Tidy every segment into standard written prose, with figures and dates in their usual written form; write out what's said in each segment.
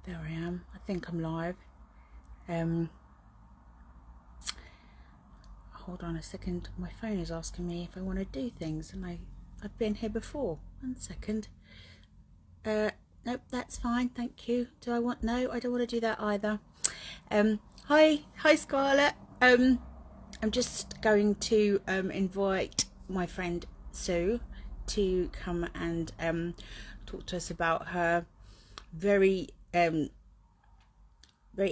There I am. I think I'm live. Hold on a second. My phone is asking me if I want to do things, and I've been here before. 1 second. Nope, that's fine. Thank you. Do I want? No, I don't want to do that either. Hi, Scarlett. I'm just going to invite my friend Sue to come and talk to us about her very very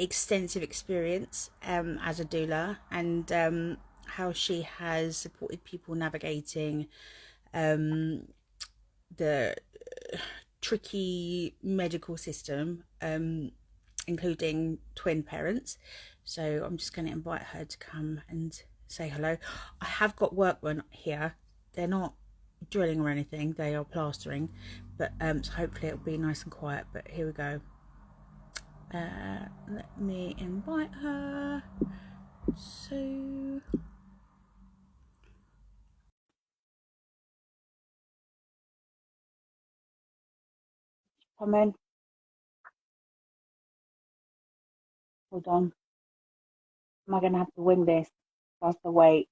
extensive experience as a doula, and how she has supported people navigating the tricky medical system, including twin parents. So I'm just going to invite her to come and say hello. I have got workmen here. They're not drilling or anything, they are plastering, but so hopefully it'll be nice and quiet. But here we go. Let me invite her. So come in. Hold on. Am I gonna have to wing this? Whilst I wait.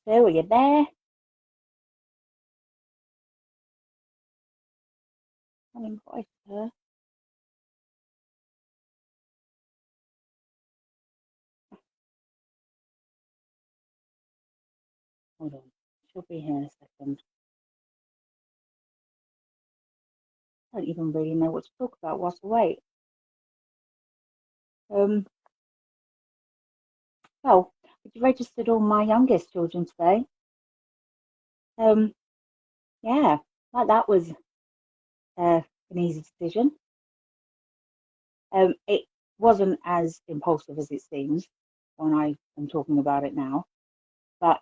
So are you there? I invited her. Hold on. She'll be here in a second. I don't even really know what to talk about whilst I wait. Well, I registered all my youngest children today. Yeah, like that was an easy decision. It wasn't as impulsive as it seems when I am talking about it now, but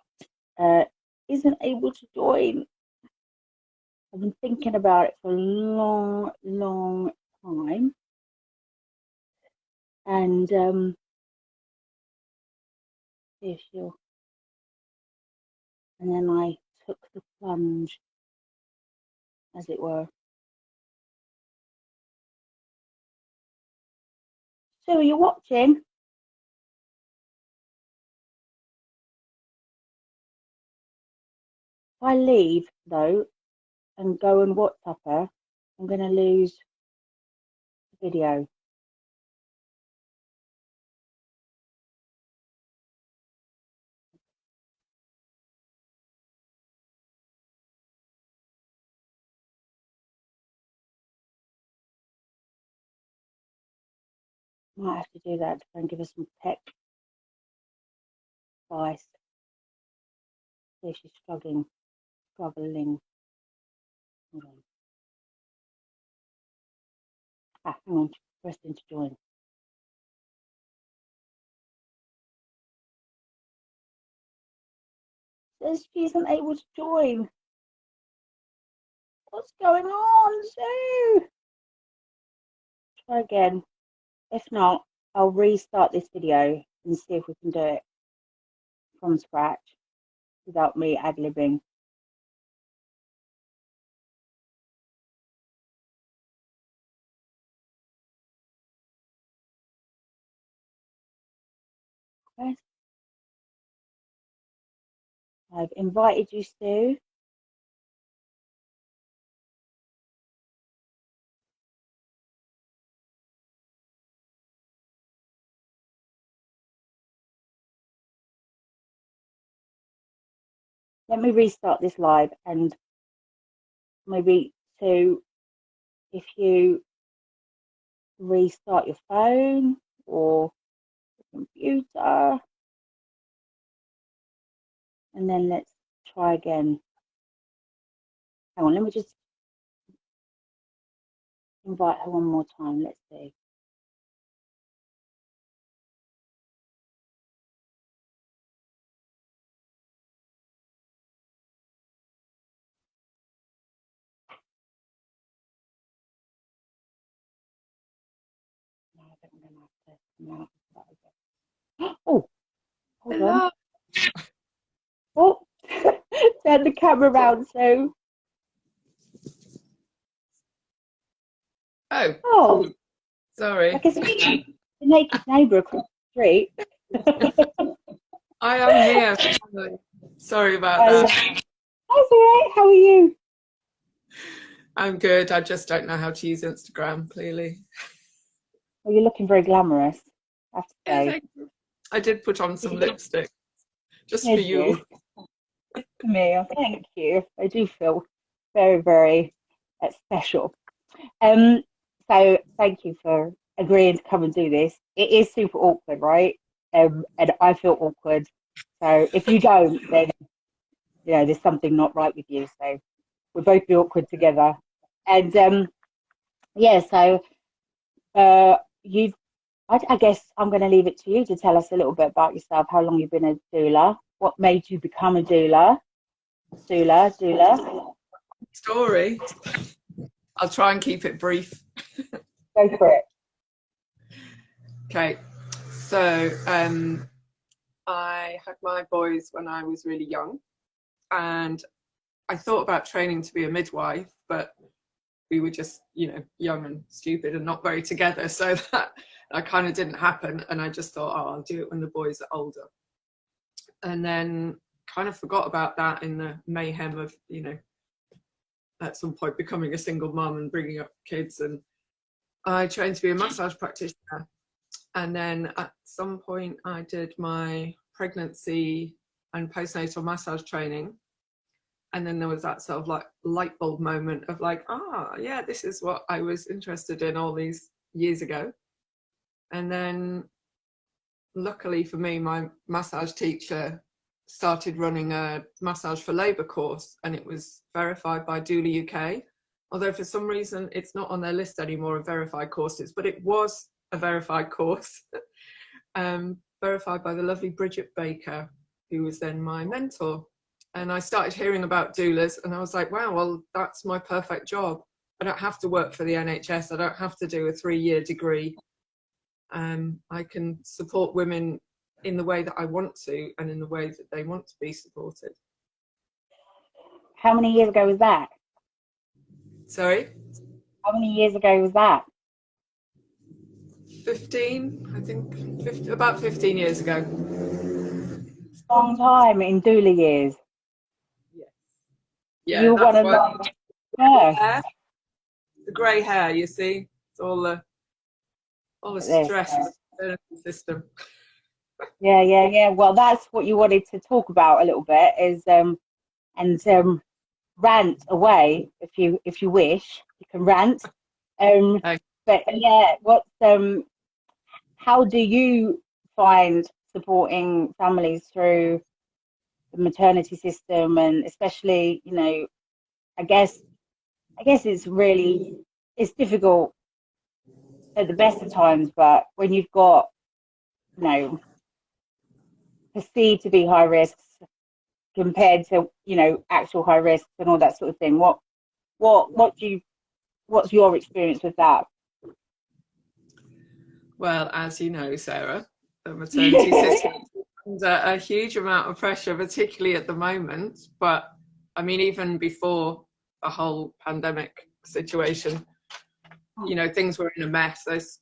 uh, isn't able to join. I've been thinking about it for a long, long time, and see if she'll. And then I took the plunge, as it were. So, are you watching? If I leave though and go and WhatsApp her, I'm going to lose the video. Might have to do that to try and give her some tech advice. See if she's struggling. Hold on. Hang on. She's pressing to join. Says she isn't able to join. What's going on, Sue? Try again. If not, I'll restart this video and see if we can do it from scratch without me ad-libbing. Okay. I've invited you, Sue. Let me restart this live, and maybe, Sue, if you restart your phone or the computer, and then let's try again. Hang on, let me just invite her one more time. Let's see. No, I think I'm going to have to come out of that again. Oh, hold Hello. on. Oh, turn the camera around, so. Oh, Oh, I sorry. can see the naked neighbour across the street. I am here. Sorry about Hello. that. That's all right. How are you? I'm good. I just don't know how to use Instagram, clearly. Well, you're looking very glamorous, I have to Yeah, say. thank you. I did put on some lipstick just for Did you? you. Good for me. Oh, thank you. I do feel very, very special. Um, so thank you for agreeing to come and do this. It is super awkward, right? And I feel awkward. So if you don't, then there's something not right with you. So we'll both be awkward together. And yeah, so you, I guess I'm going to leave it to you to tell us a little bit about yourself. How long you've been a doula? What made you become a doula? Doula. Story. I'll try and keep it brief. Go for it. Okay. So I had my boys when I was really young, and I thought about training to be a midwife, but we were just, young and stupid and not very together. So that kind of didn't happen. And I just thought, oh, I'll do it when the boys are older. And then kind of forgot about that in the mayhem of, at some point becoming a single mum and bringing up kids. And I trained to be a massage practitioner. And then at some point I did my pregnancy and postnatal massage training. And then there was that sort of like light bulb moment of like, yeah, this is what I was interested in all these years ago. And then luckily for me, my massage teacher started running a massage for labour course, and it was verified by Doula UK. Although for some reason it's not on their list anymore of verified courses, but it was a verified course, verified by the lovely Bridget Baker, who was then my mentor. And I started hearing about doulas, and I was like, wow, well, that's my perfect job. I don't have to work for the NHS. I don't have to do a 3-year degree. I can support women in the way that I want to and in the way that they want to be supported. How many years ago was that? Sorry? How many years ago was that? 15, I think, about 15 years ago. Long time in doula years. Yes. You Yeah, were one that's of why the the grey hair, you see, it's all the first. stress in the system. Yeah. Well, that's what you wanted to talk about a little bit is and rant away if you wish. You can rant. Okay. But yeah, how do you find supporting families through the maternity system, and especially, I guess it's difficult at the best of times, but when you've got, perceived to be high risks compared to, actual high risks and all that sort of thing. What's your experience with that? Well, as you know, Sarah, the maternity system is under a huge amount of pressure, particularly at the moment. But I mean, even before the whole pandemic situation, things were in a mess. There's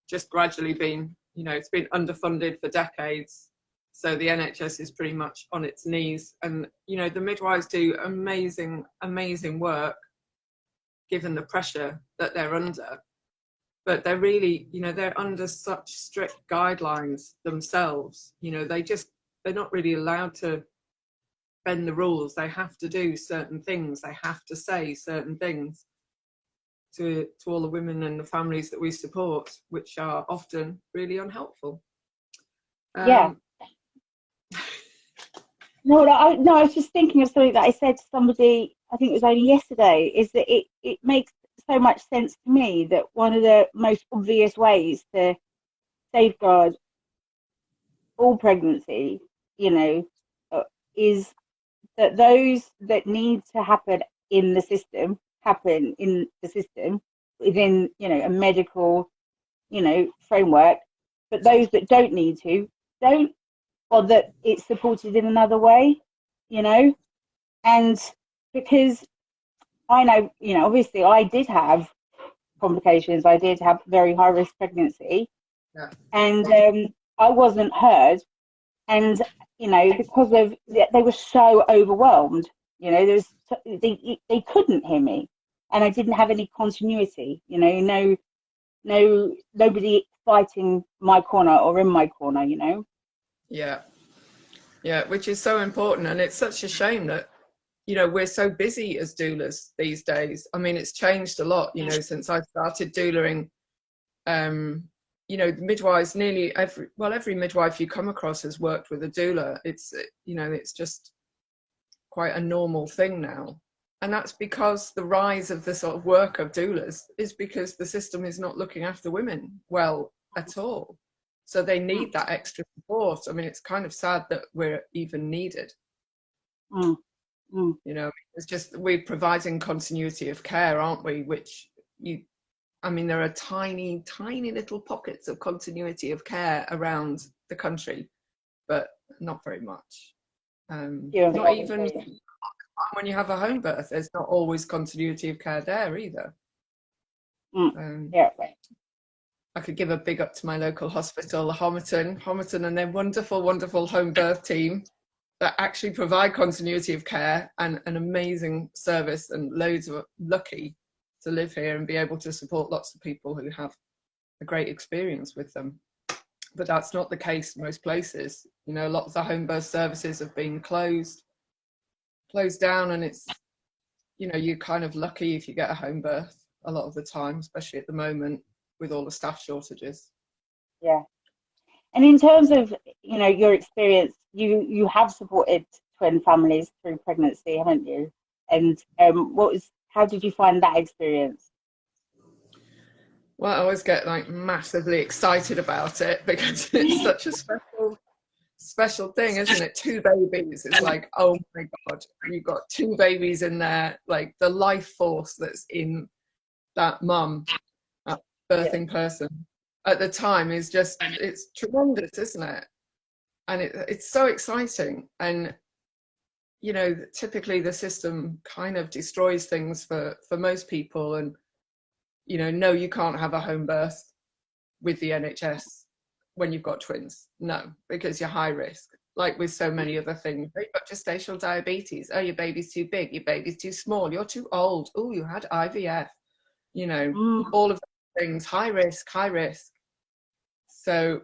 just gradually been, it's been underfunded for decades. So the NHS is pretty much on its knees. And, the midwives do amazing, amazing work, given the pressure that they're under. But they're really, they're under such strict guidelines themselves. They're not really allowed to bend the rules. They have to do certain things. They have to say certain things to all the women and the families that we support, which are often really unhelpful. Yeah. No, I was just thinking of something that I said to somebody, I think it was only yesterday, is that it makes so much sense to me that one of the most obvious ways to safeguard all pregnancy, is that those that need to happen in the system within, a medical, framework, but those that don't need to don't, or that it's supported in another way, and because I know, obviously I did have complications. I did have very high risk pregnancy, Yeah. and I wasn't heard. And because of they were so overwhelmed, they couldn't hear me, and I didn't have any continuity. Nobody fighting my corner or in my corner. Yeah. Yeah, which is so important. And it's such a shame that, we're so busy as doulas these days. I mean, it's changed a lot, since I started doulaing. Midwives, nearly every midwife you come across has worked with a doula. It's just quite a normal thing now. And that's because the rise of the sort of work of doulas is because the system is not looking after women well at all. So they need that extra support. I mean, it's kind of sad that we're even needed. It's just we're providing continuity of care, aren't we? There are tiny, tiny little pockets of continuity of care around the country, but not very much. Not even when you have a home birth, there's not always continuity of care there either. I could give a big up to my local hospital, Homerton, and their wonderful, wonderful home birth team that actually provide continuity of care and an amazing service, and loads of lucky to live here and be able to support lots of people who have a great experience with them. But that's not the case in most places. Lots of home birth services have been closed down, and it's, you're kind of lucky if you get a home birth a lot of the time, especially at the moment with all the staff shortages. Yeah. And in terms of, your experience, you have supported twin families through pregnancy, haven't you? And how did you find that experience? Well, I always get massively excited about it because it's such a special thing, isn't it? 2 babies. It's like, oh my God, you've got 2 babies in there, like the life force that's in that mum, that birthing person at the time is just, it's tremendous, isn't it? And it's so exciting. And typically the system kind of destroys things for most people. And no, you can't have a home birth with the NHS when you've got twins. No, because you're high risk. Like with so many other things, you've got gestational diabetes. Oh, your baby's too big. Your baby's too small. You're too old. Oh, you had IVF. All of those things. High risk. So,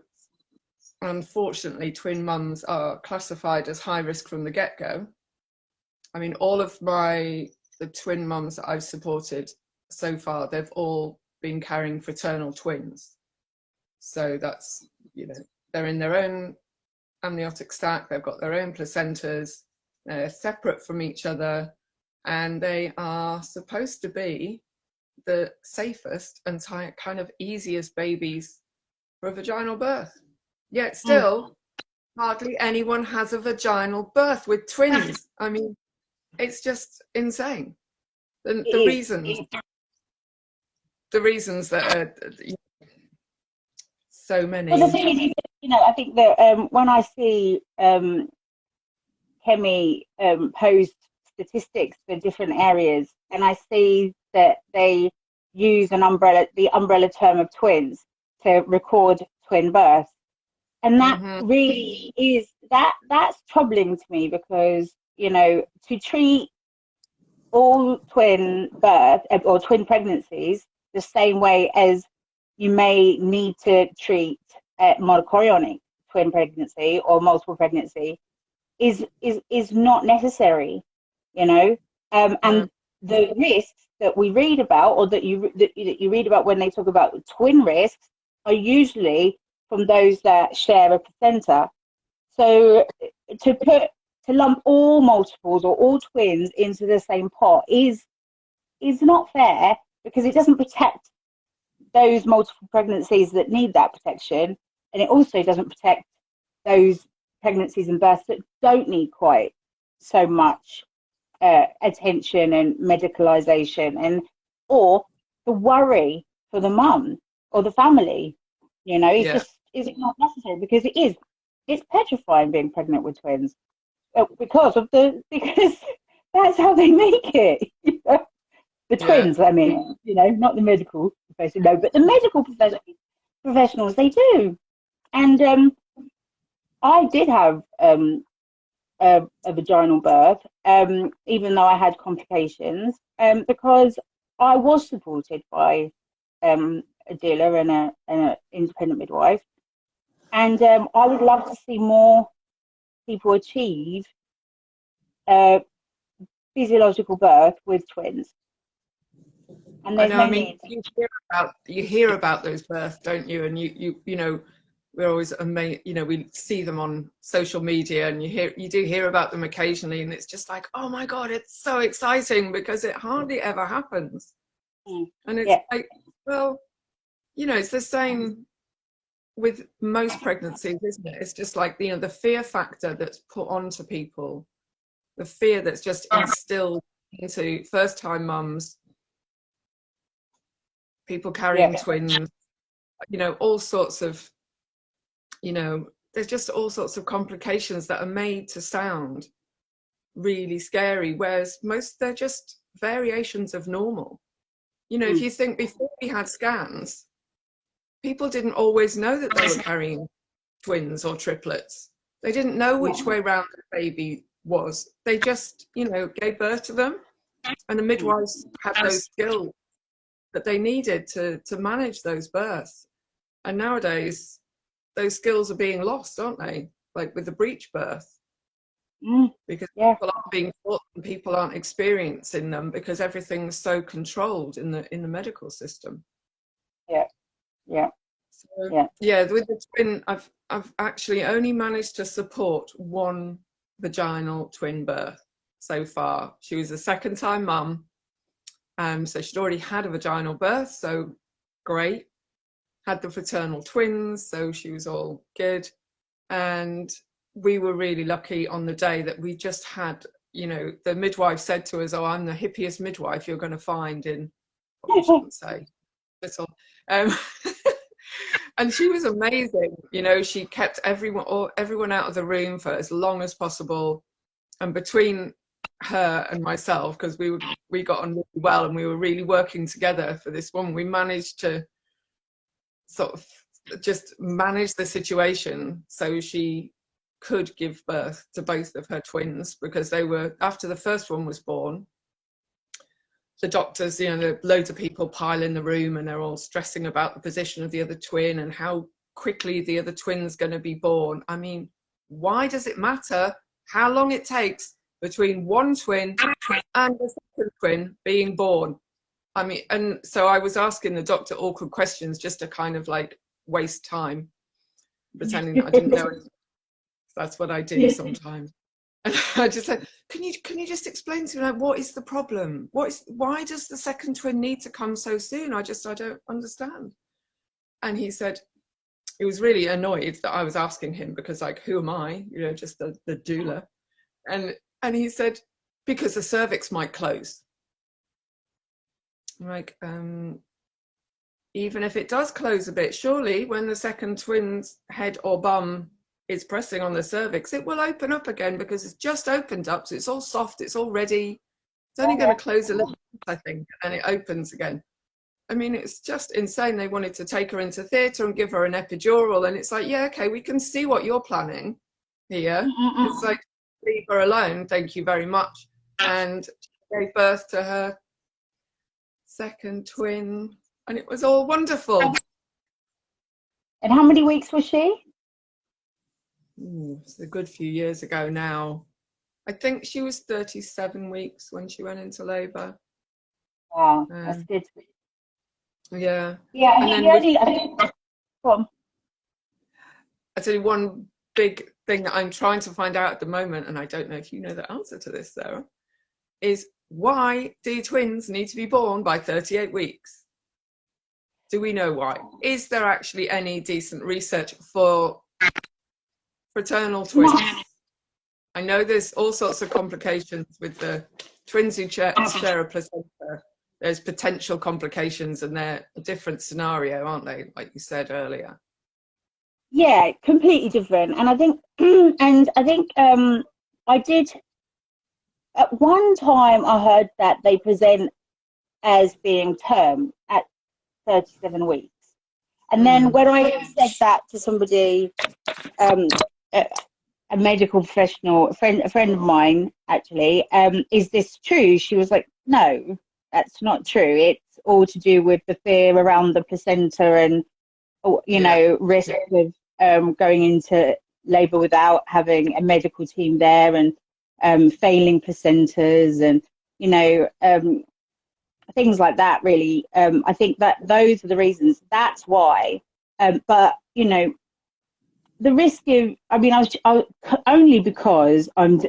unfortunately, twin mums are classified as high risk from the get-go. I mean, all of the twin mums that I've supported so far, they've all been carrying fraternal twins. So that's, they're in their own amniotic sac, they've got their own placentas, they're separate from each other, and they are supposed to be the safest and kind of easiest babies for a vaginal birth. Yet still, hardly anyone has a vaginal birth with twins. I mean, it's just insane. The reasons that are so many. Well, the thing is, I think that when I see Kemi post statistics for different areas, and I see that they use the umbrella term of twins to record twin births, and that really is that's troubling to me, because to treat all twin birth or twin pregnancies the same way as you may need to treat monochorionic twin pregnancy or multiple pregnancy is not necessary, and the risks that we read about, or that you read about when they talk about twin risks, are usually from those that share a placenta. So to lump all multiples or all twins into the same pot is not fair, because it doesn't protect those multiple pregnancies that need that protection, and it also doesn't protect those pregnancies and births that don't need quite so much attention and medicalization, or the worry for the mum or the family. It's not necessary, because it's petrifying being pregnant with twins, because that's how they make it. The twins, I mean, not the medical. profession, no, but the medical professionals, they do. And I did have a vaginal birth, even though I had complications, because I was supported by a dealer and an independent midwife. And I would love to see more people achieve physiological birth with twins. And I there's know. no I mean, need. you hear about those births, don't you? And you know, we're always amazed. You know, we see them on social media, and you do hear about them occasionally, and it's just like, oh my God, it's so exciting because it hardly ever happens. And it's like, well, you know, it's the same with most pregnancies, isn't it? It's just like, you know, the fear factor that's put onto people, the fear that's just instilled into first-time mums, people carrying twins, you know, all sorts of, you know, there's just all sorts of complications that are made to sound really scary, whereas most, they're just variations of normal. You know, if you think before we had scans, people didn't always know that they were carrying twins or triplets. They didn't know which way round the baby was. They just, you know, gave birth to them, and the midwives had those skills that they needed to manage those births. And nowadays, those skills are being lost, aren't they? Like with the breech birth, because people aren't being taught and people aren't experiencing them because everything's so controlled in the medical system. Yeah, with the twin, I've actually only managed to support one vaginal twin birth so far. She was a second-time mum, so she'd already had a vaginal birth, so great. Had the fraternal twins, so she was all good. And we were really lucky on the day that we just had, you know, the midwife said to us, "Oh, I'm the hippiest midwife you're going to find in," I shouldn't say, little. And she was amazing. You know, she kept everyone out of the room for as long as possible. And between her and myself, because we got on really well and we were really working together for this one, we managed to sort of just manage the situation so she could give birth to both of her twins, because they were, after the first one was born, the doctors, you know, loads of people pile in the room and they're all stressing about the position of the other twin and how quickly the other twin's going to be born. I mean, why does it matter how long it takes between one twin and the second twin being born? I mean, and so I was asking the doctor awkward questions just to kind of like waste time, pretending that I didn't know anything. That's what I do sometimes. And I just said, can you just explain to me, like, what is the problem? Why does the second twin need to come so soon? I don't understand. And he said, he was really annoyed that I was asking him, because like, who am I? You know, just the doula. And he said, because the cervix might close. I'm like, even if it does close a bit, surely when the second twin's head or bum is pressing on the cervix, it will open up again, because it's just opened up, so it's all soft, it's all ready. It's only going to close a little bit, I think, and it opens again. I mean, it's just insane. They wanted to take her into theatre and give her an epidural, and it's like, yeah, okay, we can see what you're planning here. It's like, leave her alone, thank you very much. And she gave birth to her second twin, and it was all wonderful. And how many weeks was she? It's a good few years ago now. I think she was 37 weeks when she went into labour. Wow, that's good. Yeah. Yeah, and then I tell you one big thing that I'm trying to find out at the moment, and I don't know if you know the answer to this, Sarah, is why do twins need to be born by 38 weeks? Do we know why? Is there actually any decent research for fraternal twins? I know there's all sorts of complications with the twins who share a placenta. There's potential complications, and they're a different scenario, aren't they? Like you said earlier. Yeah, completely different. And I think, I did, at one time I heard that they present as being term 37 weeks. And then when I said that to somebody, a medical professional, a friend of mine, actually, is this true? She was like, no, that's not true. It's all to do with the fear around the placenta and, you know, risk of going into labour without having a medical team there, and failing placentas, and, you know, things like that, really. I think that those are the reasons. That's why. But, you know, the risk of, I mean, I only because I'm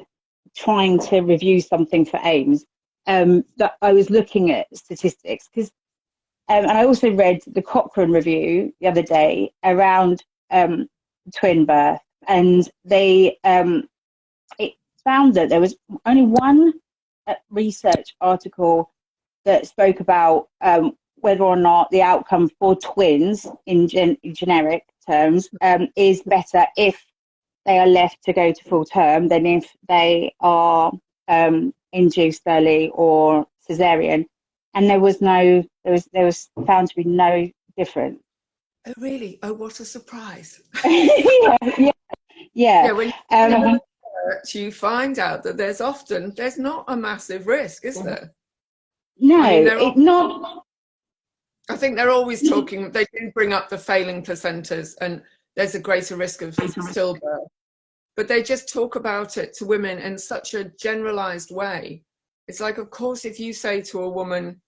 trying to review something for AIMS, that I was looking at statistics, because, and I also read the Cochrane review the other day around twin birth, and they it found that there was only one research article that spoke about whether or not the outcome for twins in generic terms is better if they are left to go to full term than if they are induced early or cesarean, and there was found to be no difference. Oh, really? Oh, what a surprise. Yeah. When you research, you find out that there's not a massive risk, is there? No, I mean, not. I think they're always talking, they do bring up the failing placentas, and there's a greater risk of stillbirth, but they just talk about it to women in such a generalized way. It's like, of course, if you say to a woman,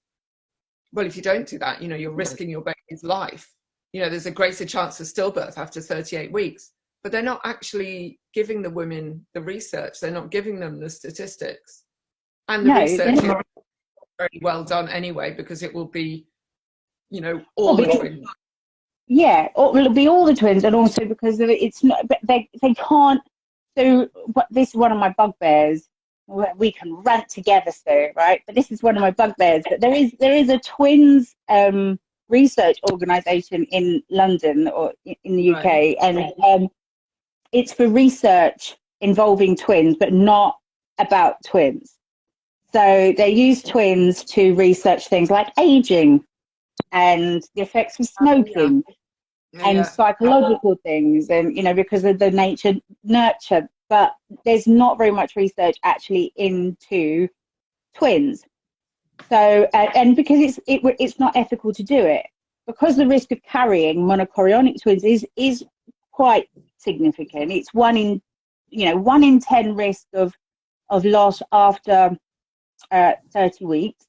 well, if you don't do that, you know, you're risking your baby's life. You know, there's a greater chance of stillbirth after 38 weeks, but they're not actually giving the women the research. They're not giving them the statistics. And the research is very well done anyway, because it will be, you know, all the twins. Yeah, it'll be all the twins, and also because it's not, they can't. So this is one of my bugbears. We can rant together, so right. But this is one of my bugbears. But there is a twins research organisation in London or in the UK, right. And it's for research involving twins, but not about twins. So they use twins to research things like aging and the effects of smoking and psychological things, and, you know, because of the nature nurture. But there's not very much research actually into twins. So and because it's not ethical to do it, because the risk of carrying monochorionic twins is quite significant. It's 1 in 10 risk of loss after 30 weeks,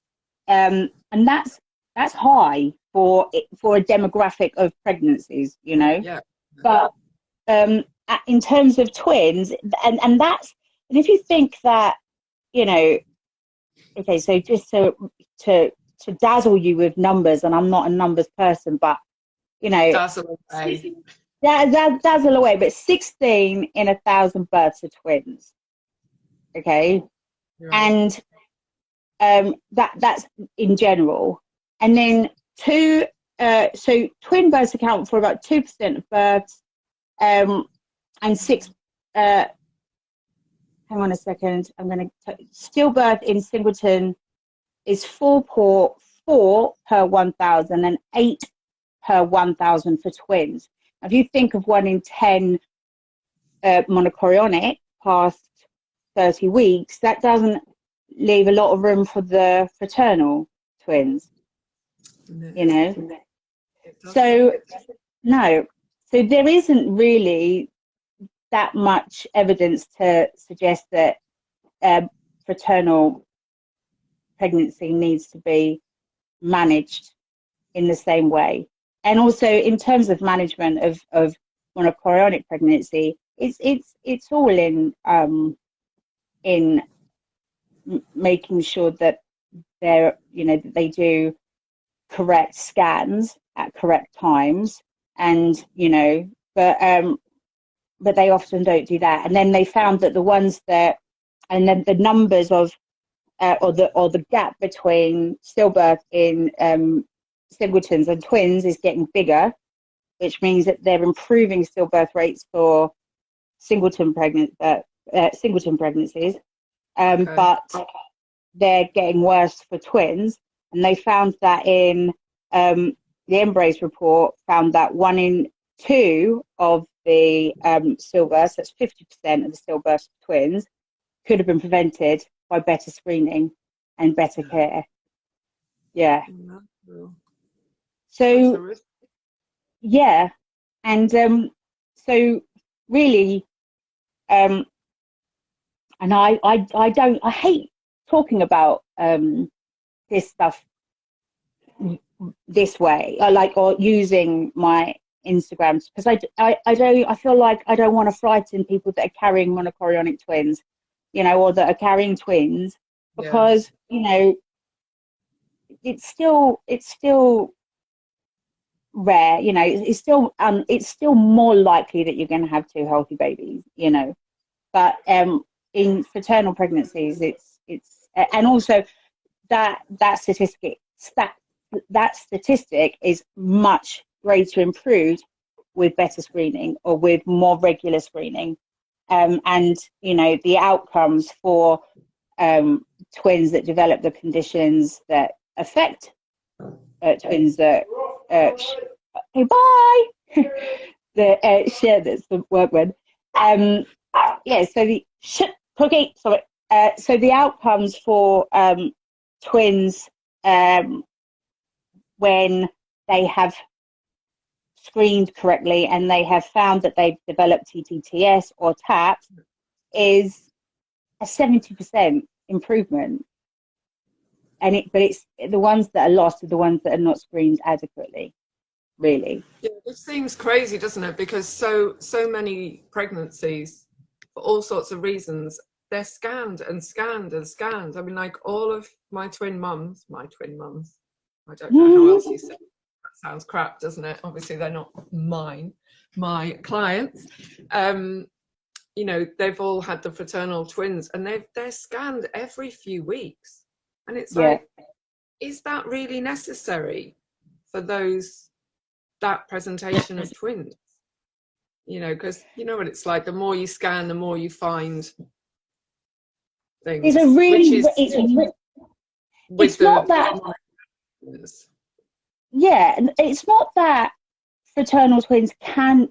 and that's high for a demographic of pregnancies, you know. Yeah. But in terms of twins, and if you think that, you know, okay, so just to dazzle you with numbers, and I'm not a numbers person, but, you know, dazzle away, but 16 in 1,000 births are twins. Okay, right. And that's in general, and then so twin births account for about 2% of births, and 6. Hang on a second. I'm going to stillbirth in singleton is 4 per 1,000 and 8 per 1,000 for twins. Now, if you think of 1 in 10 monochorionic past 30 weeks, that doesn't leave a lot of room for the fraternal twins. No. You know. So no. So there isn't really that much evidence to suggest that fraternal pregnancy needs to be managed in the same way. And also in terms of management of monochorionic pregnancy, it's all in making sure that that they do correct scans at correct times, and, you know, but they often don't do that. And then they found that the ones that, and then the numbers of or the gap between stillbirth in singletons and twins is getting bigger, which means that they're improving stillbirth rates for singleton pregnancies, but they're getting worse for twins. And they found that in the Embrace report found that 1 in 2 of the stillbirths, that's 50% of the stillbirth twins, could have been prevented by better screening and better care. Yeah. So, yeah. And so really, and I hate talking about this stuff this way, or using my Instagrams, because I feel like I don't want to frighten people that are carrying monochorionic twins, or that are carrying twins, because it's still rare, it's still more likely that you're going to have 2 healthy babies, but in fraternal pregnancies, it's and also that statistic is much greater improved with better screening or with more regular screening, and the outcomes for twins that develop the conditions that affect twins that okay, bye the share, that's the word word. So the cookie, sorry. So the outcomes for twins when they have screened correctly and they have found that they've developed TTTS or TAPS is a 70% improvement. But it's the ones that are lost are the ones that are not screened adequately, really. Yeah, it seems crazy, doesn't it? Because so many pregnancies, for all sorts of reasons, they're scanned and scanned and scanned. I mean, like all of my twin mums, I don't know how else you say it. That sounds crap, doesn't it? Obviously, they're not mine, my clients. They've all had the fraternal twins, and they're scanned every few weeks. And it's like, is that really necessary for that presentation of twins? Because you know what it's like. The more you scan, the more you find things. It's not that. Yeah, it's not that fraternal twins can't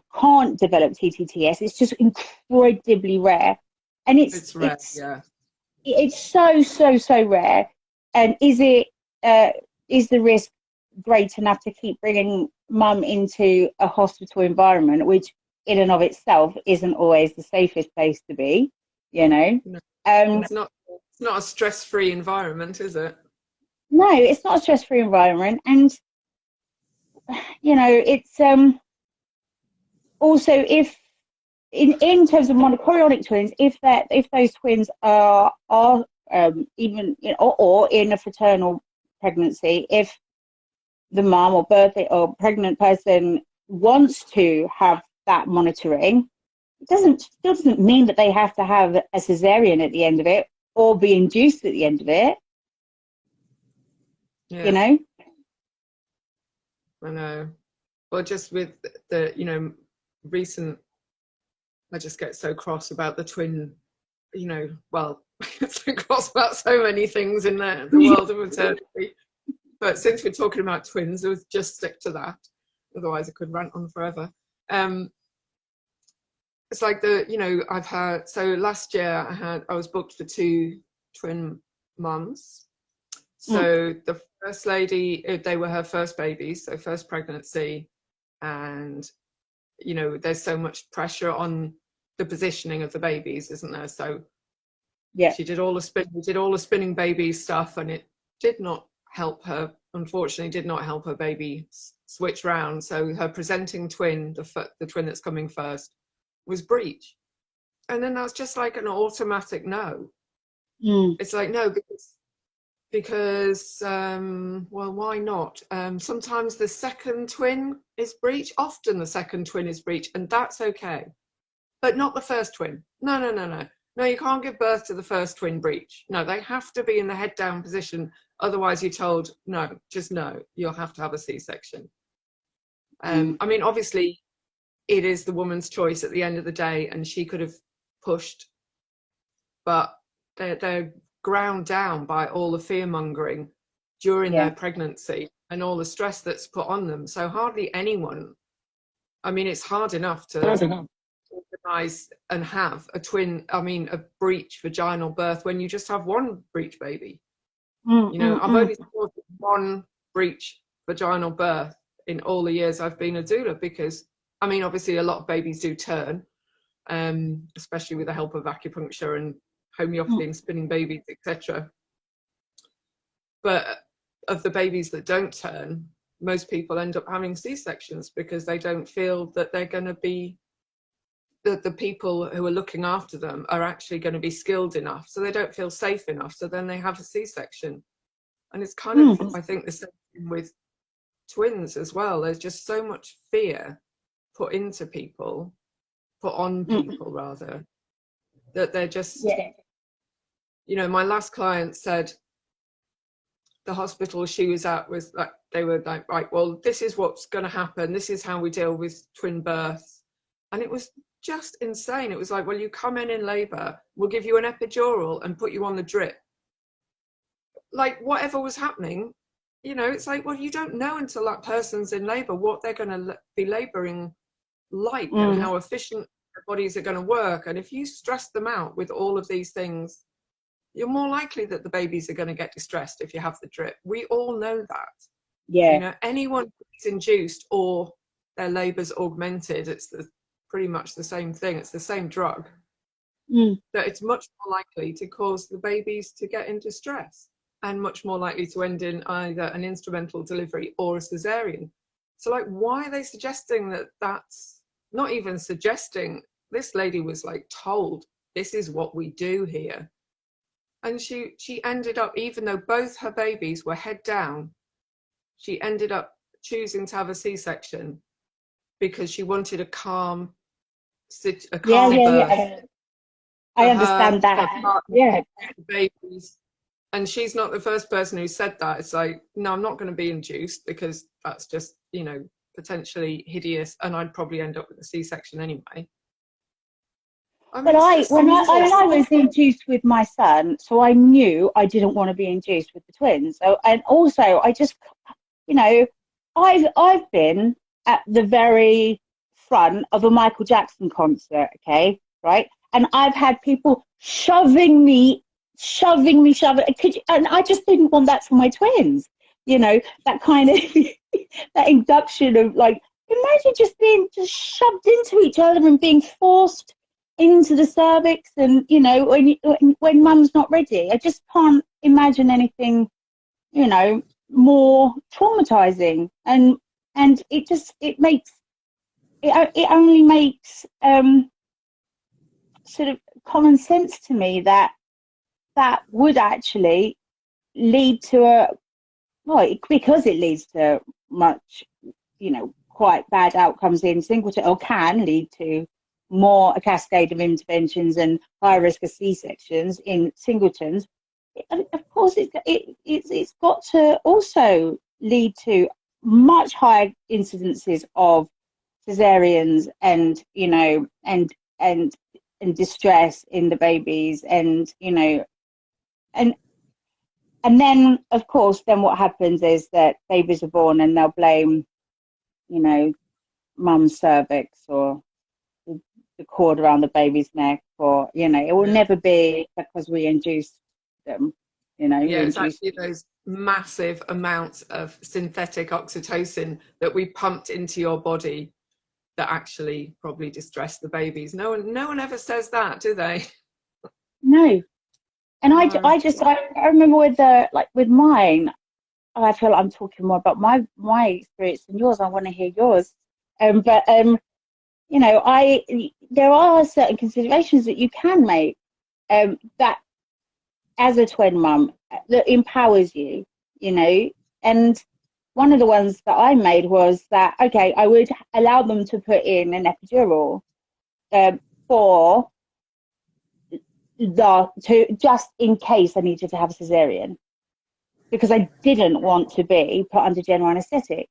develop TTTS. It's just incredibly rare, and it's rare. It's so rare. And is the risk great enough to keep bringing mum into a hospital environment, which in and of itself isn't always the safest place to be, No. It's not a stress-free environment, is it? No, it's not a stress-free environment. And it's also, if in terms of monochorionic twins, if those twins are even or in a fraternal pregnancy, if the mom or pregnant person wants to have that monitoring, it still doesn't mean that they have to have a cesarean at the end of it or be induced at the end of it. I know. Well, just with the recent, I just get so cross about the twin, so cross about so many things in the world of maternity. But since we're talking about twins, we'll just stick to that. Otherwise, I could rant on forever. It's like I've had, so last year I was booked for 2 twin mums. So the first lady, they were her first babies, so first pregnancy, and there's so much pressure on the positioning of the babies, isn't there? So she did all the spinning baby stuff, and it did not help her. Unfortunately, did not help her baby switch round. So her presenting twin, the twin that's coming first, was breech, and then that's just like an automatic no. It's like no, because well, why not? Sometimes the second twin is breech. Often the second twin is breech, and that's okay, but not the first twin. No, you can't give birth to the first twin breech. No, they have to be in the head down position. Otherwise, you're told no, just no. You'll have to have a C-section. I mean, obviously, it is the woman's choice at the end of the day, and she could have pushed, but they're ground down by all the fear mongering during their pregnancy. and all the stress that's put on them. So hardly anyone, I mean, it's hard enough to organise and have a breech vaginal birth when you just have one breech baby. I've only supported one breech vaginal birth in all the years I've been a doula, because obviously a lot of babies do turn, especially with the help of acupuncture and homeopathy and spinning babies, etc. But of the babies that don't turn, most people end up having C-sections because they don't feel that they're going to be, that the people who are looking after them are actually going to be skilled enough, so they don't feel safe enough, so then they have a C-section. And it's kind of, I think, the same thing with twins as well. There's just so much fear put on people rather, that they're just, my last client said the hospital she was at was like, they were like, right, well, this is what's going to happen, this is how we deal with twin births. And it was just insane. It was like, well, you come in labour, we'll give you an epidural and put you on the drip. Like, whatever was happening, it's like, well, you don't know until that person's in labour what they're going to be labouring like, and how efficient their bodies are going to work. And if you stress them out with all of these things, you're more likely that the babies are going to get distressed if you have the drip. We all know that. Anyone who's induced or their labour's augmented, it's pretty much the same thing. It's the same drug. That it's much more likely to cause the babies to get in distress, and much more likely to end in either an instrumental delivery or a cesarean. So, like, why are they suggesting that? That's not even suggesting. This lady was like told, this is what we do here. And she ended up, even though both her babies were head down, she ended up choosing to have a C-section because she wanted a calm birth. I understand that. Babies. And she's not the first person who said that. It's like, no, I'm not going to be induced because that's just, potentially hideous, and I'd probably end up with a C-section anyway. When I was induced with my son, so I knew I didn't want to be induced with the twins. So, and also I just, I've been at the very front of a Michael Jackson concert, okay, right? And I've had people shoving me, and I just didn't want that for my twins. That kind of that induction of, like, imagine just being shoved into each other and being forced into the cervix, and when mum's not ready. I just can't imagine anything more traumatizing, and it only makes sort of common sense to me that would actually lead to because it leads to much quite bad outcomes in singleton, or can lead to a cascade of interventions and higher risk of C-sections in singletons. Of course, it's got to also lead to much higher incidences of cesareans and distress in the babies, and then of course what happens is that babies are born and they'll blame mum's cervix or the cord around the baby's neck, or it will never be because we induced them. It's actually those massive amounts of synthetic oxytocin that we pumped into your body that actually probably distress the babies. No one ever says that, do they? No. And I remember with mine, I feel like I'm talking more about my experience than yours. I want to hear yours. There are certain considerations that you can make that as a twin mum that empowers you, and one of the ones that I made was that, okay, I would allow them to put in an epidural just in case I needed to have a cesarean, because I didn't want to be put under general anaesthetic.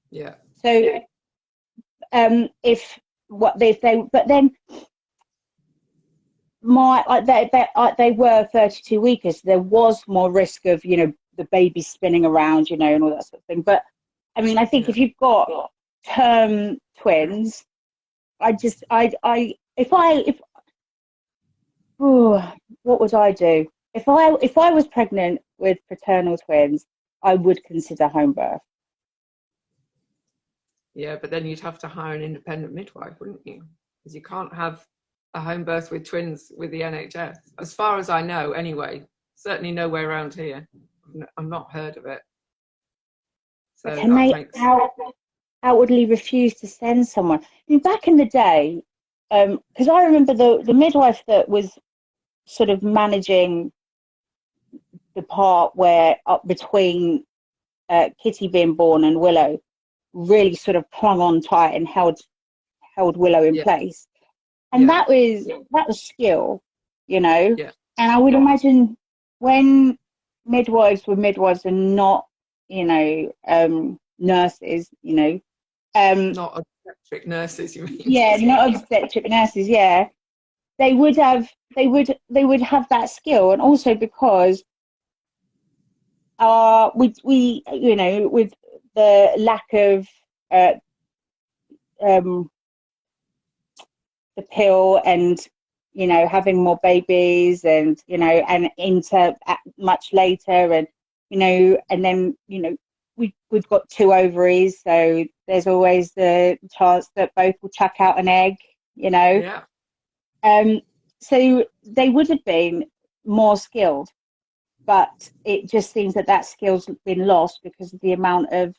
Yeah. So they were 32 weekers, so there was more risk of the baby spinning around, you know, and all that sort of thing. But I mean, I think if you've got term twins, what would I do? If I was pregnant with paternal twins, I would consider home birth. Yeah, but then you'd have to hire an independent midwife, wouldn't you? Because you can't have a home birth with twins with the NHS. As far as I know, anyway. Certainly nowhere around here. I've not heard of it. So but can they outwardly refuse to send someone? I mean, back in the day, because I remember the midwife that was sort of managing the part where up between Kitty being born and Willow really sort of clung on tight and held Willow in place. And that was skill, you know. Yeah. And I would imagine when midwives were midwives and not, you know, nurses, you know. Not obstetric nurses, you mean? Yeah, not obstetric nurses, yeah. They would have that skill, and also because we you know, with the lack of the pill and, you know, having more babies and, you know, and into much later, and, you know, and then, you know, we've got two ovaries, so there's always the chance that both will chuck out an egg, you know. So they would have been more skilled, but it just seems that skill's been lost because of the amount of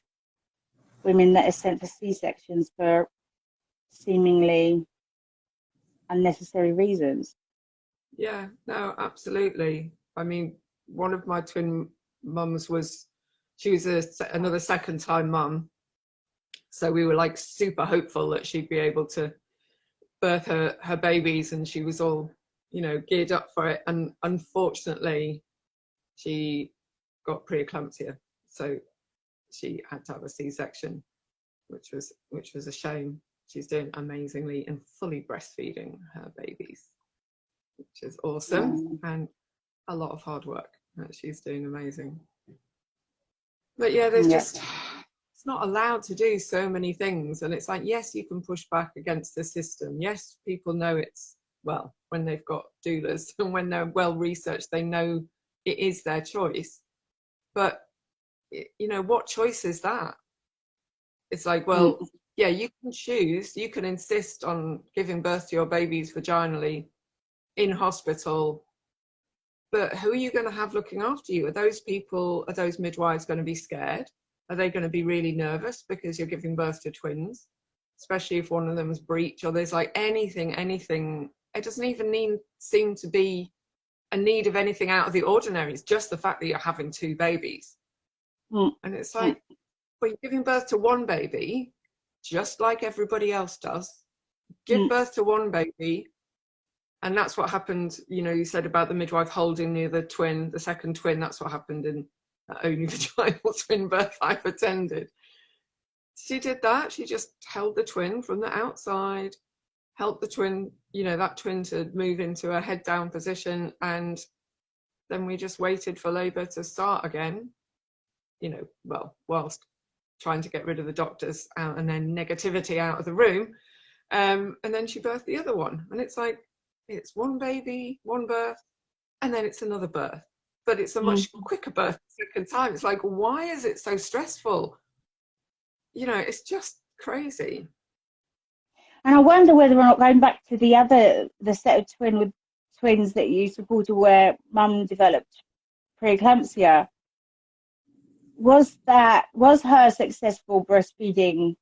women that are sent for C-sections for seemingly unnecessary reasons. Yeah, no, absolutely. I mean, one of my twin mums she was another second time mum. So we were like super hopeful that she'd be able to birth her babies, and she was all, you know, geared up for it. And unfortunately, she got preeclampsia. So she had to have a C-section, which was a shame. She's doing amazingly and fully breastfeeding her babies, which is awesome, and a lot of hard work. She's doing amazing. But yeah, it's not allowed to do so many things. And it's like, yes, you can push back against the system. Yes, people know it's, well, when they've got doulas and when they're well researched, they know it is their choice. But, you know, what choice is that? It's like, well, yeah, you can choose, you can insist on giving birth to your babies vaginally in hospital, but who are you going to have looking after you? Are those midwives going to be scared? Are they going to be really nervous because you're giving birth to twins, especially if one of them is breech, or there's like anything? It doesn't even seem to be a need of anything out of the ordinary. It's just the fact that you're having two babies. And it's like, well, you're giving birth to one baby, just like everybody else does. Give birth to one baby. And that's what happened, you know, you said about the midwife holding near the second twin. That's what happened in the only vaginal twin birth I've attended. She did that. She just held the twin from the outside, helped the twin, you know, that twin to move into a head down position. And then we just waited for labour to start again, you know, well, whilst trying to get rid of the doctors out and then negativity out of the room. And then she birthed the other one. And it's like, it's one baby, one birth, and then it's another birth. But it's a much quicker birth the second time. It's like, why is it so stressful? You know, it's just crazy. And I wonder whether or not, going back to the set of twins that you supported where mum developed preeclampsia, was her successful breastfeeding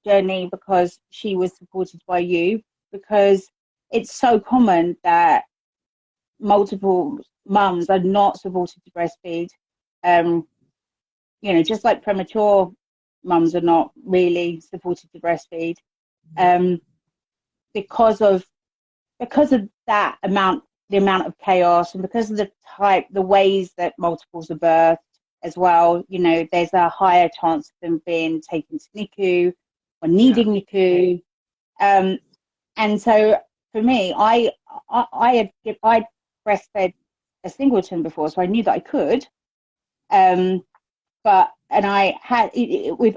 journey because she was supported by you? Because it's so common that multiple mums are not supported to breastfeed. You know, just like premature mums are not really supported to breastfeed, because of that the amount of chaos, and because of the ways that multiples are birthed as well. You know, there's a higher chance of them being taken to NICU or needing NICU. And so for me, I breastfed a singleton before, so I knew that I could. And I had with,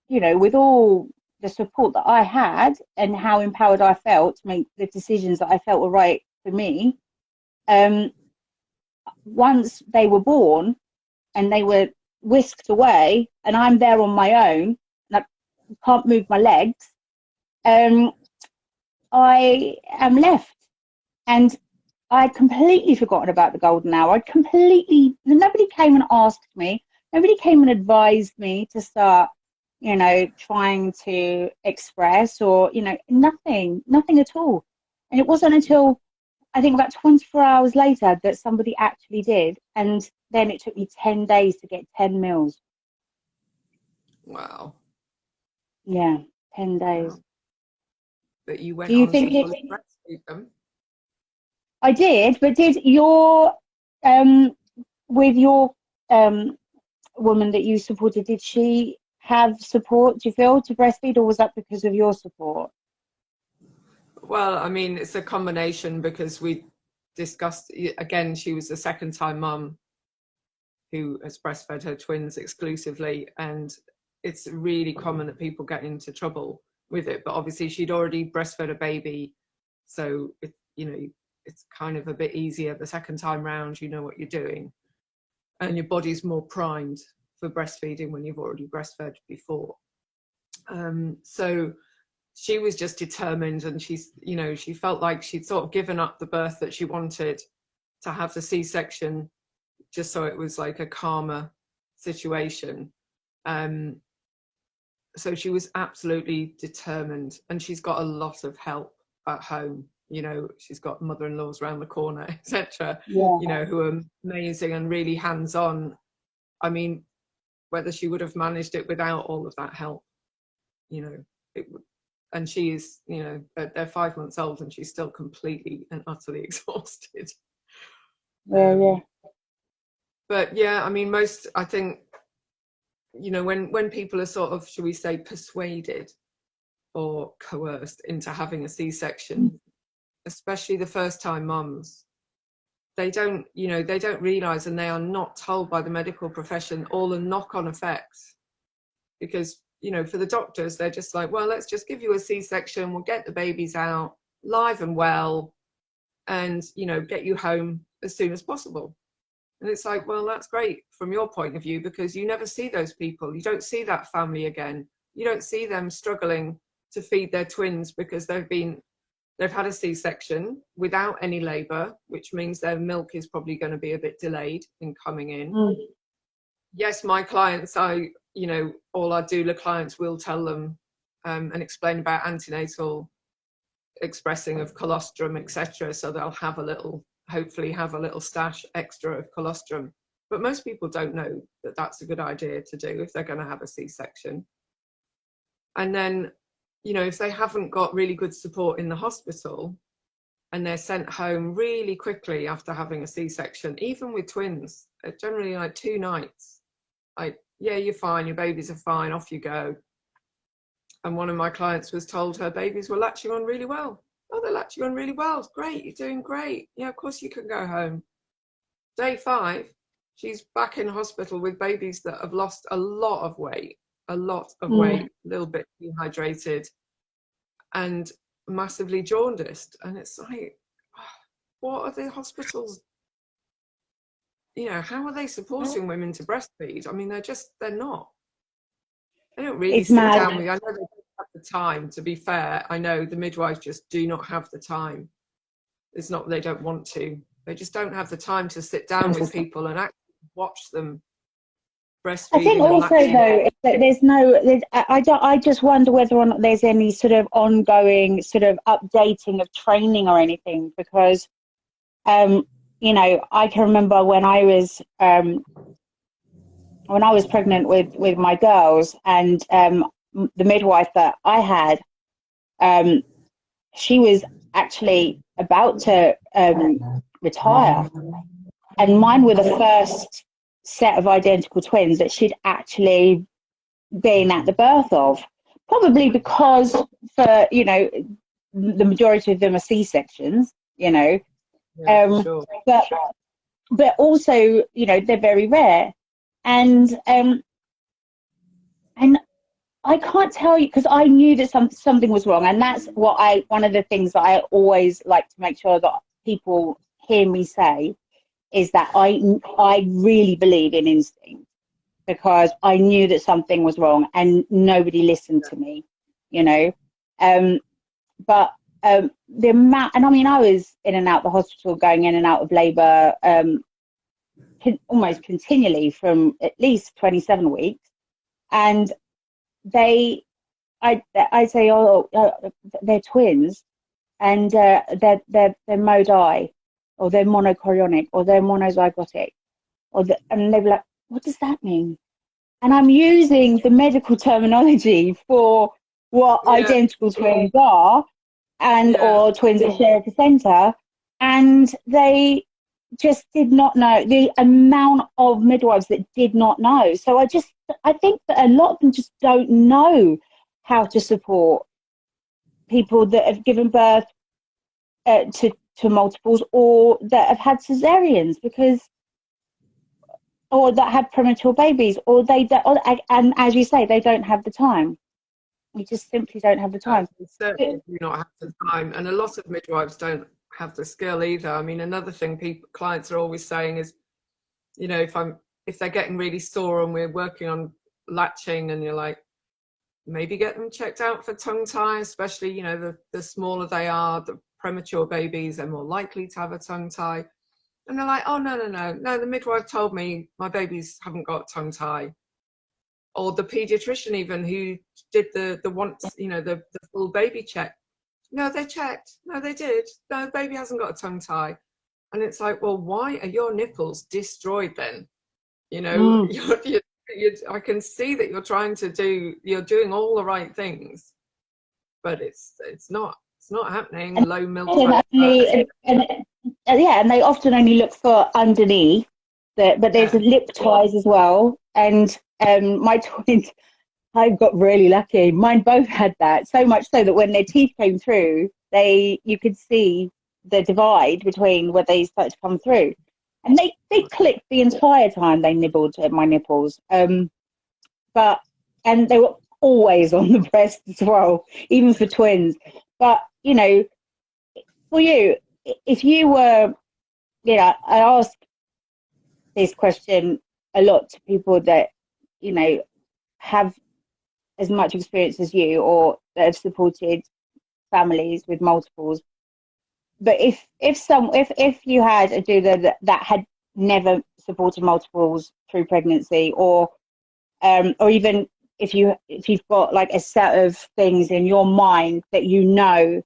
with all the support that I had and how empowered I felt to make the decisions that I felt were right for me. Once they were born and they were whisked away, and I'm there on my own, and I can't move my legs, I am left. And I'd completely forgotten about the golden hour. Nobody came and asked me. Nobody came and advised me to start, trying to express or, nothing at all. And it wasn't until I think about 24 hours later that somebody actually did. And then it took me 10 days to get 10 meals. Wow. Yeah, 10 days. Wow. But you went Do you on think to fully breastfeed them? I did, but did your, with your woman that you supported, did she have support, do you feel, to breastfeed, or was that because of your support? Well, I mean, it's a combination, because we discussed, again, she was a second-time mum who has breastfed her twins exclusively, and it's really common that people get into trouble with it. But obviously she'd already breastfed a baby, so it's kind of a bit easier the second time round. You know what you're doing, and your body's more primed for breastfeeding when you've already breastfed before. So she was just determined, and she felt like she'd sort of given up the birth that she wanted to have the C-section, just so it was like a calmer situation. So she was absolutely determined, and she's got a lot of help at home. She's got mother-in-laws around the corner, etc. Yeah. Who are amazing and really hands-on. I mean, whether she would have managed it without all of that help, it would. And she is, they're 5 months old, and she's still completely and utterly exhausted. Yeah. But yeah, I mean, I think, when people are sort of, shall we say, persuaded or coerced into having a C-section, especially the first-time mums, they don't realise, and they are not told by the medical profession, all the knock-on effects. Because, for the doctors, they're just like, well, let's just give you a C-section, we'll get the babies out live and well, and, get you home as soon as possible. And it's like, well, that's great from your point of view, because you never see those people. You don't see that family again. You don't see them struggling to feed their twins because they've had a C-section without any labour, which means their milk is probably going to be a bit delayed in coming in. Yes, my clients, all our doula clients will tell them and explain about antenatal expressing of colostrum, etc. So they'll hopefully have a little stash extra of colostrum. But most people don't know that that's a good idea to do if they're going to have a C-section. And then, if they haven't got really good support in the hospital and they're sent home really quickly after having a C-section, even with twins, generally like 2 nights, like, yeah, you're fine, your babies are fine, off you go. And one of my clients was told her babies were latching on really well. Oh, they're latching on really well. Great, you're doing great. Yeah, of course you can go home. Day 5, she's back in hospital with babies that have lost a lot of weight, a little bit dehydrated, and massively jaundiced. And it's like, what are the hospitals, how are they supporting women to breastfeed? I mean, they're not. They don't really sit down with, I know they don't have the time, to be fair. I know the midwives just do not have the time. It's not they don't want to. They just don't have the time to sit down with people and actually watch them breastfeeding. I think also, though, that I just wonder whether or not there's any sort of ongoing sort of updating of training or anything, because, I can remember when I was pregnant with my girls, and the midwife that I had, she was actually about to retire, and mine were the first set of identical twins that she'd actually been at the birth of, probably because the majority of them are C-sections, Yeah, sure. but also, they're very rare. And and I can't tell you, because I knew that something was wrong, and that's one of the things that I always like to make sure that people hear me say is that I really believe in instinct, because I knew that something was wrong and nobody listened to me, you know. But the amount, and I mean, I was in and out of the hospital, going in and out of labour almost continually from at least 27 weeks, and I say, oh, they're twins, and they're modi, or they're monochorionic, or they're monozygotic, and they'd be like, what does that mean? And I'm using the medical terminology for what identical twins are, and or twins that share a placenta, and they just did not know the amount of midwives that did not know. So I think that a lot of them just don't know how to support people that have given birth to multiples, or that have had cesareans, or that have premature babies, or and as you say, they don't have the time. We just simply don't have the time. We certainly do not have the time, and a lot of midwives don't have the skill either. I mean, another thing clients are always saying is, you know, if they're getting really sore and we're working on latching, and you're like, maybe get them checked out for tongue tie, especially, you know, the smaller they are, the premature babies are more likely to have a tongue tie. And they're like, oh, no, the midwife told me my babies haven't got tongue tie. Or the pediatrician even, who did the full baby check. No, they checked. No, they did. No, the baby hasn't got a tongue tie. And it's like, well, why are your nipples destroyed then? You know, I can see that you're doing all the right things, but it's not happening. Low milk. And they often only look for underneath, but there's lip ties as well. And my twins, I got really lucky. Mine both had that, so much so that when their teeth came through, you could see the divide between where they started to come through. And they clicked the entire time they nibbled at my nipples. And they were always on the breast as well, even for twins. But, you know, for you, if you were, you know, I ask this question a lot to people that, you know, have as much experience as you, or that have supported families with multiples. But if you had a doula that had never supported multiples through pregnancy, or even if you've got like a set of things in your mind that you know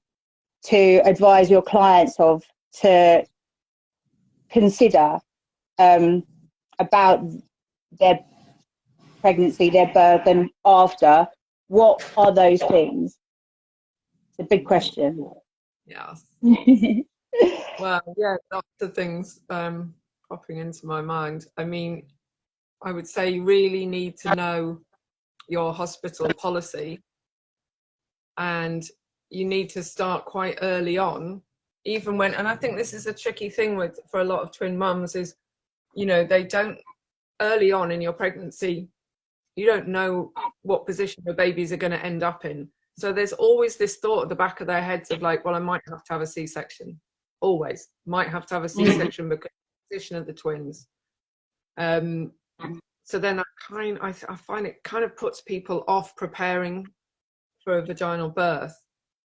to advise your clients of, to consider about their pregnancy, their birth, and after, what are those things? It's a big question. Yes. Well, yeah, lots of things popping into my mind. I mean, I would say you really need to know your hospital policy, and you need to start quite early on, even when, and I think this is a tricky thing for a lot of twin mums, is, you know, they don't, early on in your pregnancy, you don't know what position your babies are going to end up in. So there's always this thought at the back of their heads of like, well, I might have to have a C-section. Always might have to have a C-section because of the position of the twins. So then I find it kind of puts people off preparing for a vaginal birth,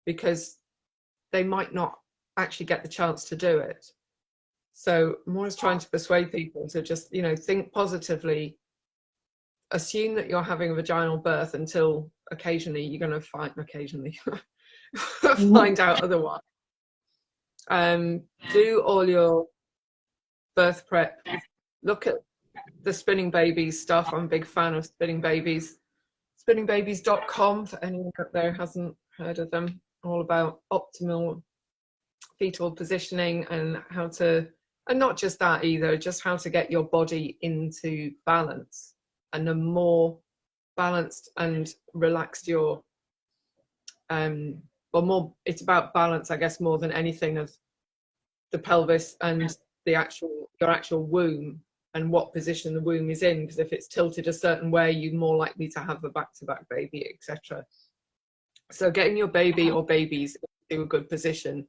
because they might not actually get the chance to do it. So I'm always trying to persuade people to just, you know, think positively, assume that you're having a vaginal birth until occasionally you're going to find out otherwise. Do all your birth prep. Look at the Spinning Babies stuff. I'm a big fan of Spinning Babies. Spinningbabies.com, for anyone out there who hasn't heard of them. All about optimal fetal positioning, and how to, and not just that either, just how to get your body into balance. And the more balanced and relaxed your more, it's about balance, I guess, more than anything, of the pelvis and your actual womb. and what position the womb is in, because if it's tilted a certain way, you're more likely to have a back-to-back baby, etc. So getting your baby or babies into a good position,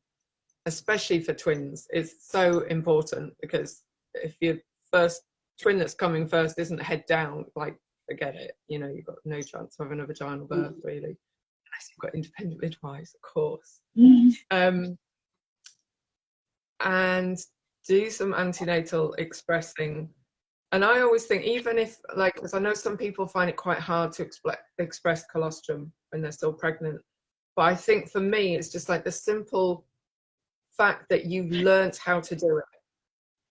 especially for twins, is so important, because if your first twin that's coming first isn't head down, like, forget it, you know, you've got no chance of having a vaginal birth, really, unless you've got independent midwives, of course. And do some antenatal expressing. And I always think, even if, like, because I know some people find it quite hard to express colostrum when they're still pregnant, but I think for me, it's just like the simple fact that you've learnt how to do it,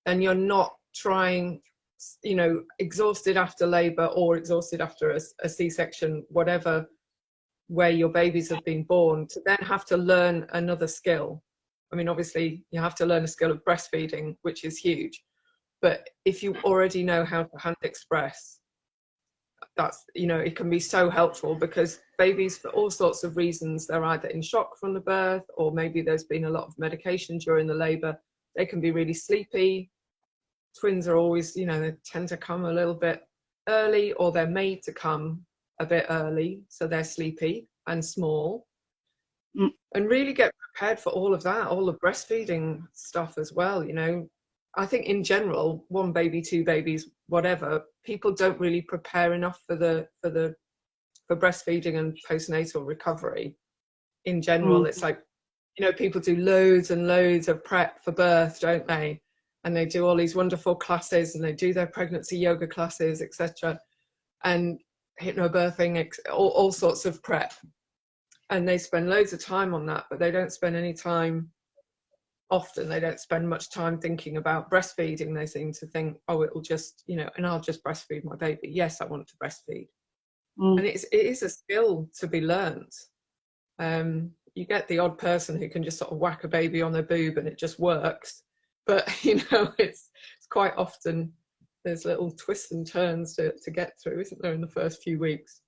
and you're not trying, you know, exhausted after labour or exhausted after a C-section, whatever, where your babies have been born, to then have to learn another skill. I mean, obviously, you have to learn a skill of breastfeeding, which is huge. But if you already know how to hand express, that's, you know, it can be so helpful, because babies, for all sorts of reasons, they're either in shock from the birth, or maybe there's been a lot of medication during the labour. They can be really sleepy. Twins are always, you know, they tend to come a little bit early, or they're made to come a bit early, so they're sleepy and small. And really get prepared for all of that, all the breastfeeding stuff as well, you know. I think in general, 1 baby, 2 babies, whatever, people don't really prepare enough for breastfeeding and postnatal recovery. In general, it's like, you know, people do loads and loads of prep for birth, don't they? And they do all these wonderful classes, and they do their pregnancy yoga classes, etc., and hypnobirthing, all sorts of prep. And they spend loads of time on that, but they don't spend any time, often they don't spend much time thinking about breastfeeding. They seem to think, oh, it'll just, you know, and I'll just breastfeed my baby. Yes, I want to breastfeed. And it is a skill to be learnt. You get the odd person who can just sort of whack a baby on their boob and it just works. But, you know, it's quite often, there's little twists and turns to get through, isn't there, in the first few weeks.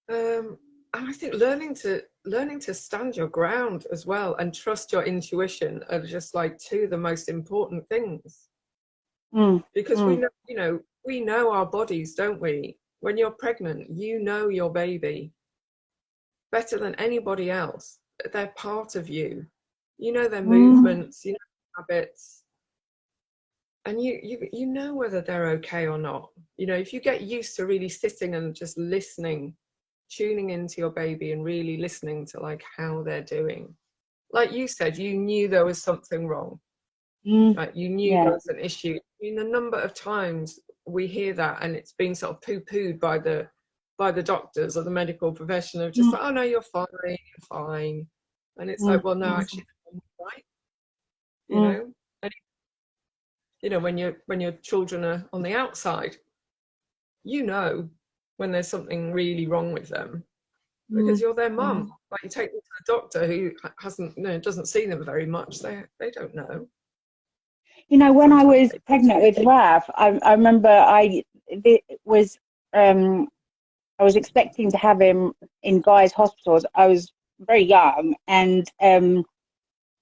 And I think learning to stand your ground as well, and trust your intuition, are just like 2 of the most important things. Because we know our bodies, don't we? When you're pregnant, you know your baby better than anybody else. They're part of you. You know their movements, you know their habits, and you know whether they're okay or not. You know, if you get used to really sitting and just listening, tuning into your baby and really listening to like how they're doing. Like you said, you knew there was something wrong. Like you knew there was an issue. I mean, the number of times we hear that, and it's been sort of poo-pooed by the doctors or the medical profession, of just like, oh no, you're fine. And it's like, well, no, actually, I'm right. You know, and, you know, when your children are on the outside, you know when there's something really wrong with them, because you're their mum. Like, you take them to the doctor who doesn't see them very much. They don't know. You know, when I was pregnant with Raf, I remember I was expecting to have him in Guy's hospitals. I was very young, and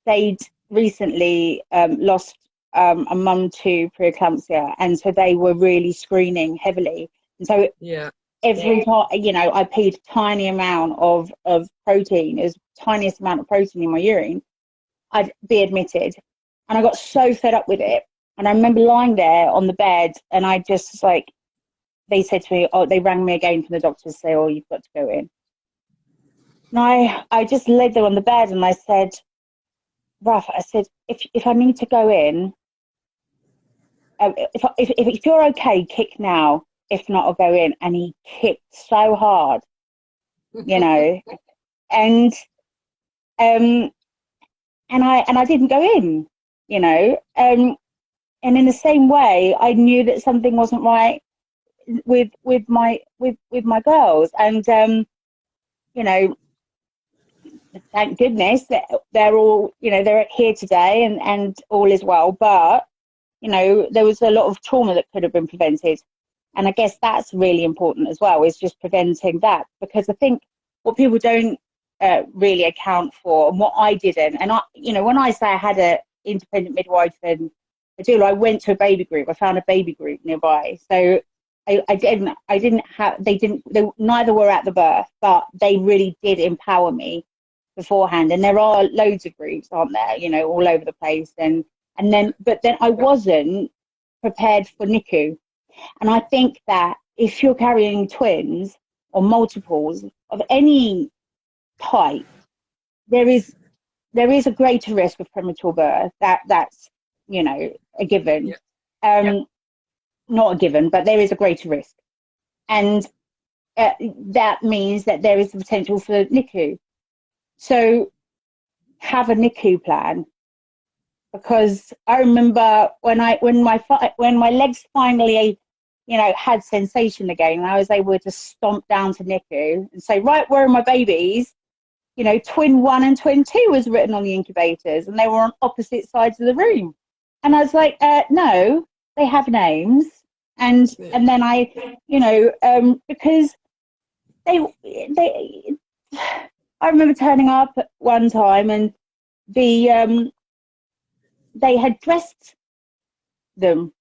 they'd recently lost a mum to preeclampsia, and so they were really screening heavily. And so every time, you know, I peed a tiny amount of protein, it was the tiniest amount of protein in my urine, I'd be admitted. And I got so fed up with it. And I remember lying there on the bed, and I just, like, they said to me, they rang me again from the doctor to say, oh, you've got to go in. And I just laid there on the bed, and I said, Raf, I said, if I need to go in, if you're okay, kick now. If not, I'll go in. And he kicked so hard, you know, and I didn't go in, you know, and in the same way, I knew that something wasn't right with my girls, and you know, thank goodness that they're all, you know, they're here today, and all is well. But you know, there was a lot of trauma that could have been prevented, and I guess that's really important as well, is just preventing that, because I think what people don't really account for, and what I didn't, and I, you know, when I say I had a independent midwife and a doula, I went to a baby group. I found a baby group nearby. So neither were at the birth, but they really did empower me beforehand. And there are loads of groups, aren't there, you know, all over the place. But then I wasn't prepared for NICU. And I think that if you're carrying twins or multiples of any type, there is a greater risk of premature birth. That's, you know, a given. Not a given, but there is a greater risk. And that means that there is the potential for NICU. So have a NICU plan, because I remember when my legs finally, you know, had sensation again, and I was able to stomp down to NICU and say, right, where are my babies? You know, twin 1 and twin 2 was written on the incubators, and they were on opposite sides of the room. And I was like, no, they have names. And then I, you know, because I remember turning up one time, and they had dressed them,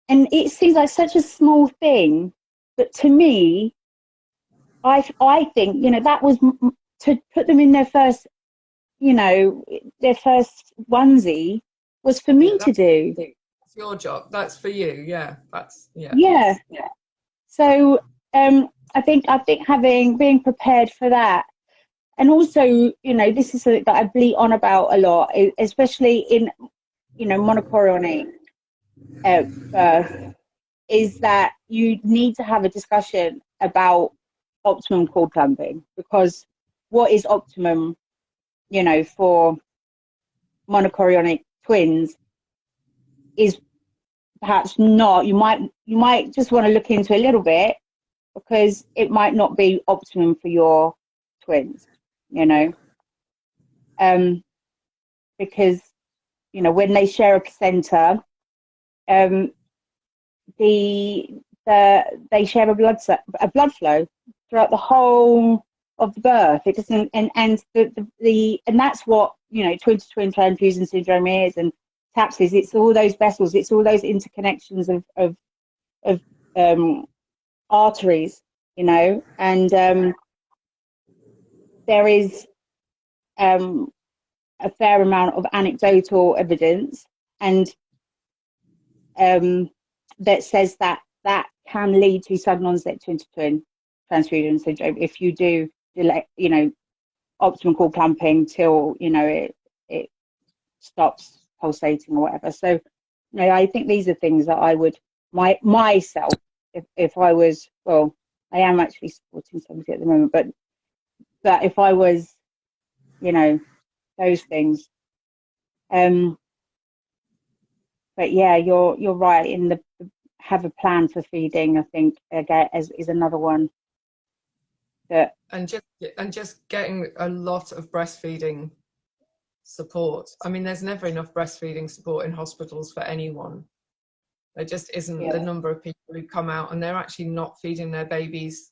and it seems like such a small thing, but to me, I think, you know, that was to put them in their first, you know, their first onesie was for me to do. It's your job. That's for you. Yeah. Yeah. So I think being prepared for that, and also, you know, this is something that I bleat on about a lot, especially in, you know, monochorionic birth, is that you need to have a discussion about optimum cord clamping, because what is optimum, you know, for monochorionic twins is perhaps not. You might just want to look into a little bit, because it might not be optimum for your twins, you know, because, you know, when they share a placenta, they share a blood flow throughout the whole of the birth. It doesn't, and that's what, you know, twin to twin transfusion syndrome is, and TAPS is. It's all those vessels. It's all those interconnections of arteries, you know, and there is a fair amount of anecdotal evidence, and that says that can lead to sudden onset twin to twin transfusion syndrome if you do delay, you know, optimum cord clamping till, you know, it stops pulsating or whatever. So, you know, I think these are things that I would myself, if I was, well, I am actually supporting somebody at the moment, but if I was, you know, those things. But yeah, you're right in the have a plan for feeding. I think again is another one. That and just getting a lot of breastfeeding support. I mean, there's never enough breastfeeding support in hospitals for anyone. There just isn't the number of people who come out and they're actually not feeding their babies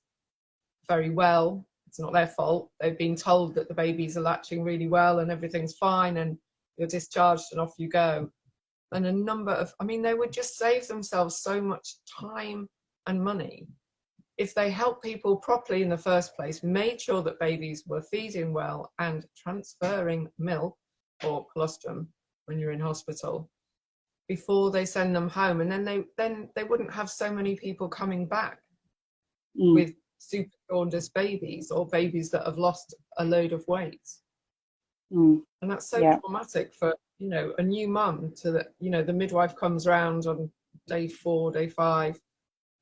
very well. It's not their fault. They've been told that the babies are latching really well and everything's fine and you're discharged and off you go. And a number of, I mean, they would just save themselves so much time and money if they helped people properly in the first place, made sure that babies were feeding well and transferring milk or colostrum when you're in hospital before they send them home. And then they wouldn't have so many people coming back with super jaundiced babies or babies that have lost a load of weight. And that's so traumatic for, you know, a new mum to the, you know, the midwife comes round on day 4, day 5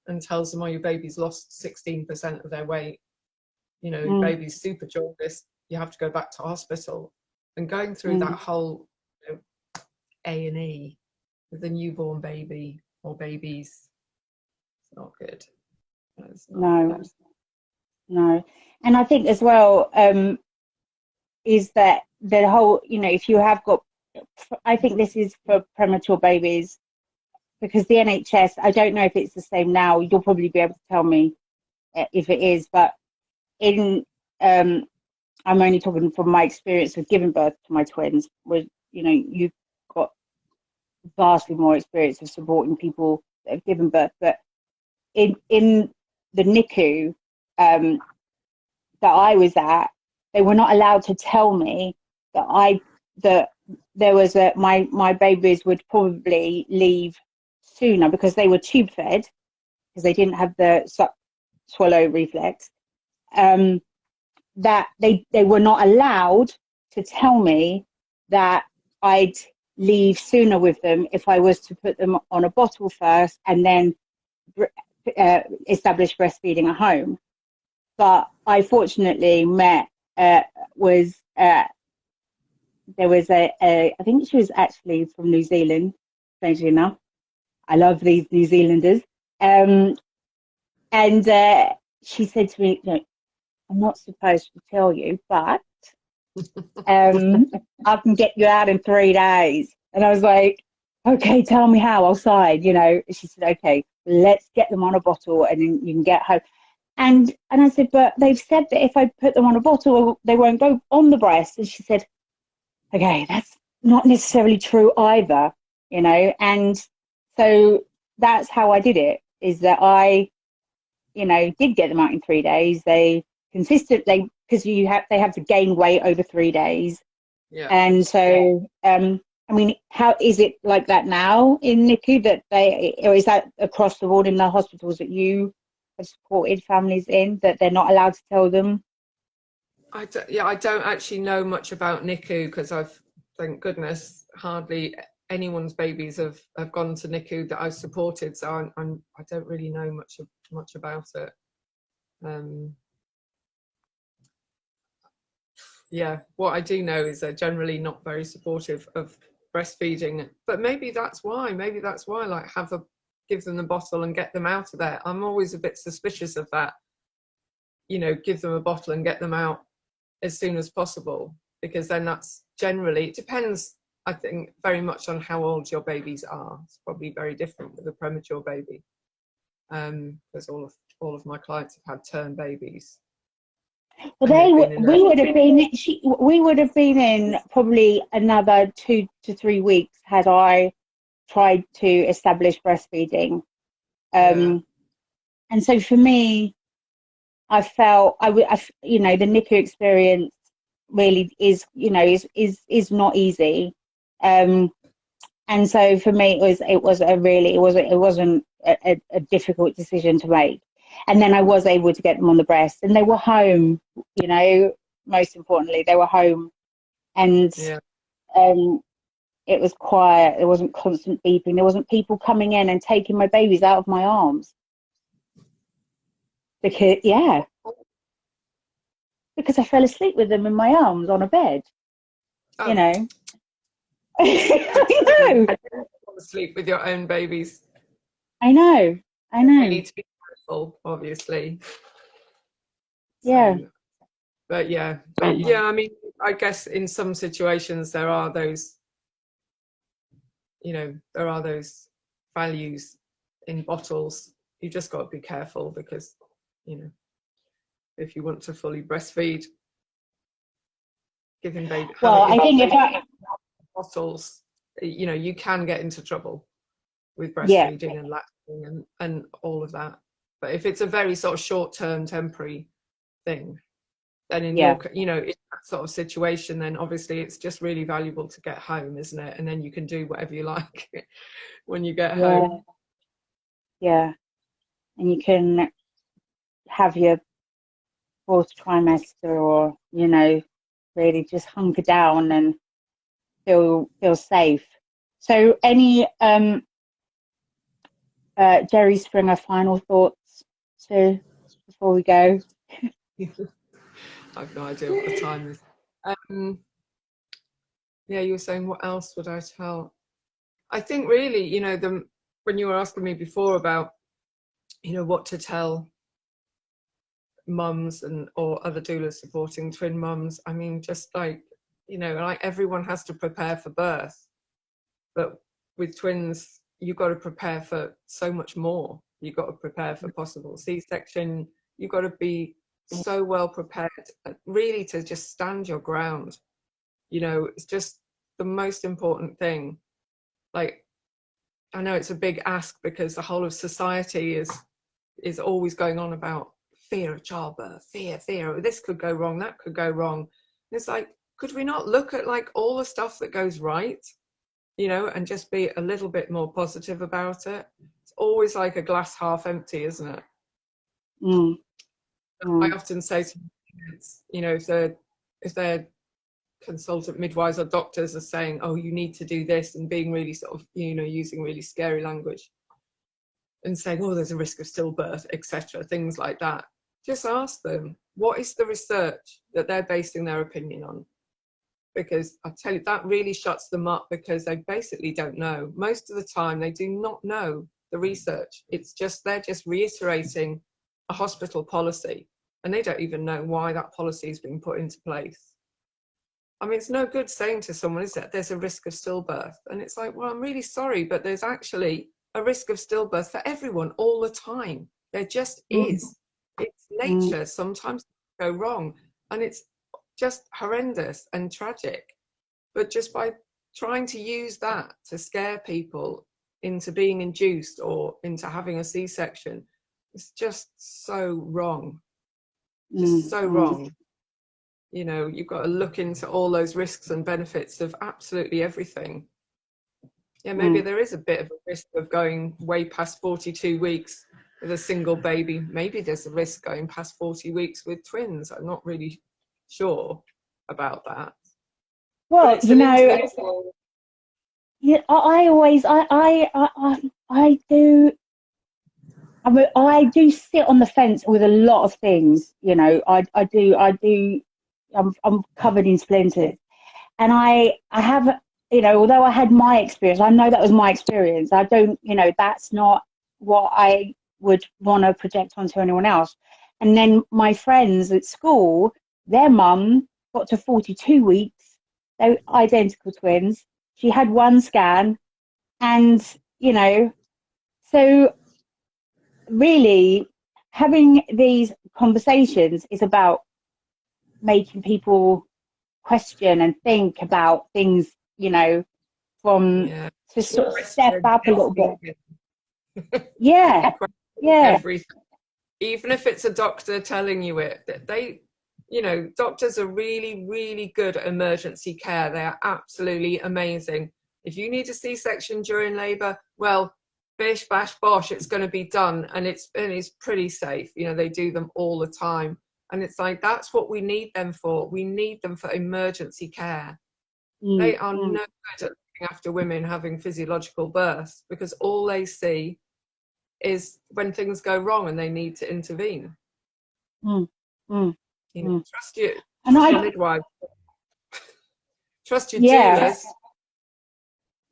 and tells them, oh, your baby's lost 16% of their weight. You know, your baby's super jaundiced. You have to go back to hospital. And going through that whole, you know, A&E with a newborn baby or babies, it's not good. No. And I think as well, is that the whole, you know, if you have got, I think this is for premature babies, because the NHS, I don't know if it's the same now, you'll probably be able to tell me if it is, but in, I'm only talking from my experience of giving birth to my twins, where, you know, you've got vastly more experience of supporting people that have given birth. But in the NICU that I was at, they were not allowed to tell me that there was my babies would probably leave sooner because they were tube fed, because they didn't have the swallow reflex. That they were not allowed to tell me that I'd leave sooner with them if I was to put them on a bottle first and then establish breastfeeding at home. But I fortunately met there was I think she was actually from New Zealand, strangely enough. I love these New Zealanders. And she said to me, "No, I'm not supposed to tell you, but I can get you out in 3 days." And I was like, "Okay, tell me how, I'll sign," you know. She said, "Okay, let's get them on a bottle and then you can get home." And I said, "But they've said that if I put them on a bottle, they won't go on the breast." And she said, "Okay, that's not necessarily true either, you know." And so that's how I did it, is that I, you know, did get them out in 3 days. They consistently, because they have to gain weight over 3 days. Yeah. And so, I mean, how is it like that now in NICU, or is that across the board in the hospitals that you have supported families in, that they're not allowed to tell them? I don't actually know much about NICU because thank goodness, hardly anyone's babies have gone to NICU that I've supported, so I don't really know much about it. Yeah, what I do know is they're generally not very supportive of breastfeeding, but maybe that's why, like, give them the bottle and get them out of there. I'm always a bit suspicious of that, you know, give them a bottle and get them out as soon as possible, because then that's generally, it depends, I think, very much on how old your babies are. It's probably very different with a premature baby, because all of my clients have had term babies. Well, we would have been in probably another 2 to 3 weeks had I tried to establish breastfeeding. And so for me, I felt you know, the NICU experience really is, you know, is not easy. And so for me, it wasn't a difficult decision to make. And then I was able to get them on the breast, and they were home, you know, most importantly, they were home. And it was quiet. There wasn't constant beeping. There wasn't people coming in and taking my babies out of my arms. Because I fell asleep with them in my arms on a bed. Oh. You know. I know. Fall asleep with your own babies. I know. You need to be careful, obviously. Yeah. So, but yeah, I mean, I guess in some situations there are those, you know, values in bottles. You just got to be careful because, you know, if you want to fully breastfeed, giving baby. Well, I think bottles, you know, you can get into trouble with breastfeeding and lactating and all of that. But if it's a very sort of short-term, temporary thing, then in your, you know, in that sort of situation, then obviously it's just really valuable to get home, isn't it? And then you can do whatever you like when you get home. Yeah, and you can have your fourth trimester, or, you know, really just hunker down and feel safe. So any Jerry Springer final thoughts before we go? I've no idea what the time is. Yeah, you were saying what else would I tell? I think really, you know, when you were asking me before about, you know, what to tell mums or other doulas supporting twin mums, I mean, just like, you know, like everyone has to prepare for birth, but with twins, you've got to prepare for so much more. You've got to prepare for possible C-section. You've got to be so well prepared, really, to just stand your ground. You know, it's just the most important thing. Like, I know it's a big ask because the whole of society is always going on about fear of childbirth, fear, this could go wrong, that could go wrong. It's like, could we not look at like all the stuff that goes right, you know, and just be a little bit more positive about it? It's always like a glass half empty, isn't it? I often say to parents, you know, if they're consultant midwives or doctors are saying, oh, you need to do this, and being really sort of, you know, using really scary language and saying, oh, there's a risk of stillbirth, etc., things like that, just ask them, what is the research that they're basing their opinion on? Because I tell you, that really shuts them up, because they basically don't know. Most of the time they do not know the research. It's just, they're just reiterating a hospital policy, and they don't even know why that policy has been put into place. I mean, it's no good saying to someone, is it, there's a risk of stillbirth? And it's like, well, I'm really sorry, but there's actually a risk of stillbirth for everyone all the time. There just is. It's nature. Sometimes things go wrong, and it's just horrendous and tragic. But just by trying to use that to scare people into being induced or into having a C-section, it's just so wrong. Just so wrong. You know, you've got to look into all those risks and benefits of absolutely everything. Yeah, maybe there is a bit of a risk of going way past 42 weeks with a single baby. Maybe there's a risk going past 40 weeks with twins. I'm not really sure about that. Well, you know, yeah, I do. I mean, I do sit on the fence with a lot of things. You know, I do. I'm covered in splinters, and I have, you know, although I had my experience, I know that was my experience. I don't, you know, that's not what I would want to project onto anyone else. And then my friends at school, their mum got to 42 weeks. They were identical twins. She had one scan, and, you know, so really having these conversations is about making people question and think about things, you know, from to sort of step up a little bit. Yeah. Everything. Even if it's a doctor telling you it, they, you know, doctors are really, really good at emergency care. They are absolutely amazing. If you need a C-section during labour, well, bish, bash, bosh, it's going to be done, and it's pretty safe. You know, they do them all the time. And it's like, that's what we need them for. We need them for emergency care. They are no good at looking after women having physiological births, because all they see is when things go wrong and they need to intervene. You know, trust you, your midwife, trust your doulas.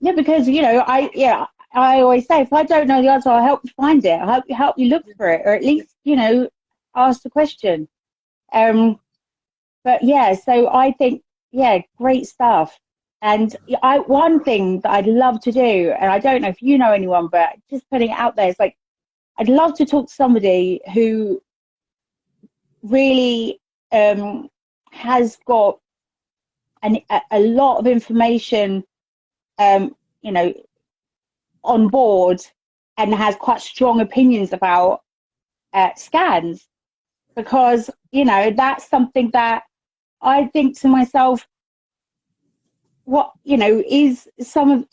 Yeah, because, you know, I always say, if I don't know the answer, I'll help you find it. I'll help you look for it, or at least, you know, ask the question. But yeah, so I think, yeah, great stuff. And one thing that I'd love to do, and I don't know if you know anyone, but just putting it out there, it's like, I'd love to talk to somebody who really has got a lot of information, you know, on board, and has quite strong opinions about scans, because, you know, that's something that I think to myself, what, you know, is some of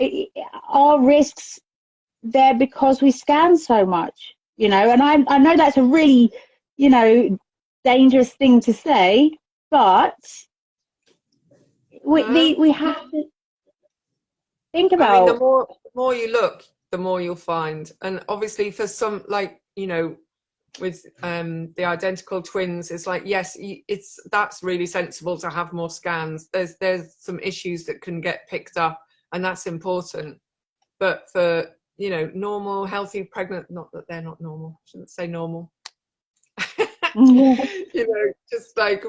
our risks there because we scan so much, you know? And I know that's a really, you know, dangerous thing to say, but we have to think about. I mean, the more you look, the more you'll find. And obviously for some, like, you know, with the identical twins, it's like, yes, that's really sensible to have more scans. There's some issues that can get picked up, and that's important. But for, you know, normal, healthy, pregnant, not that they're not normal, I shouldn't say normal. You know, just like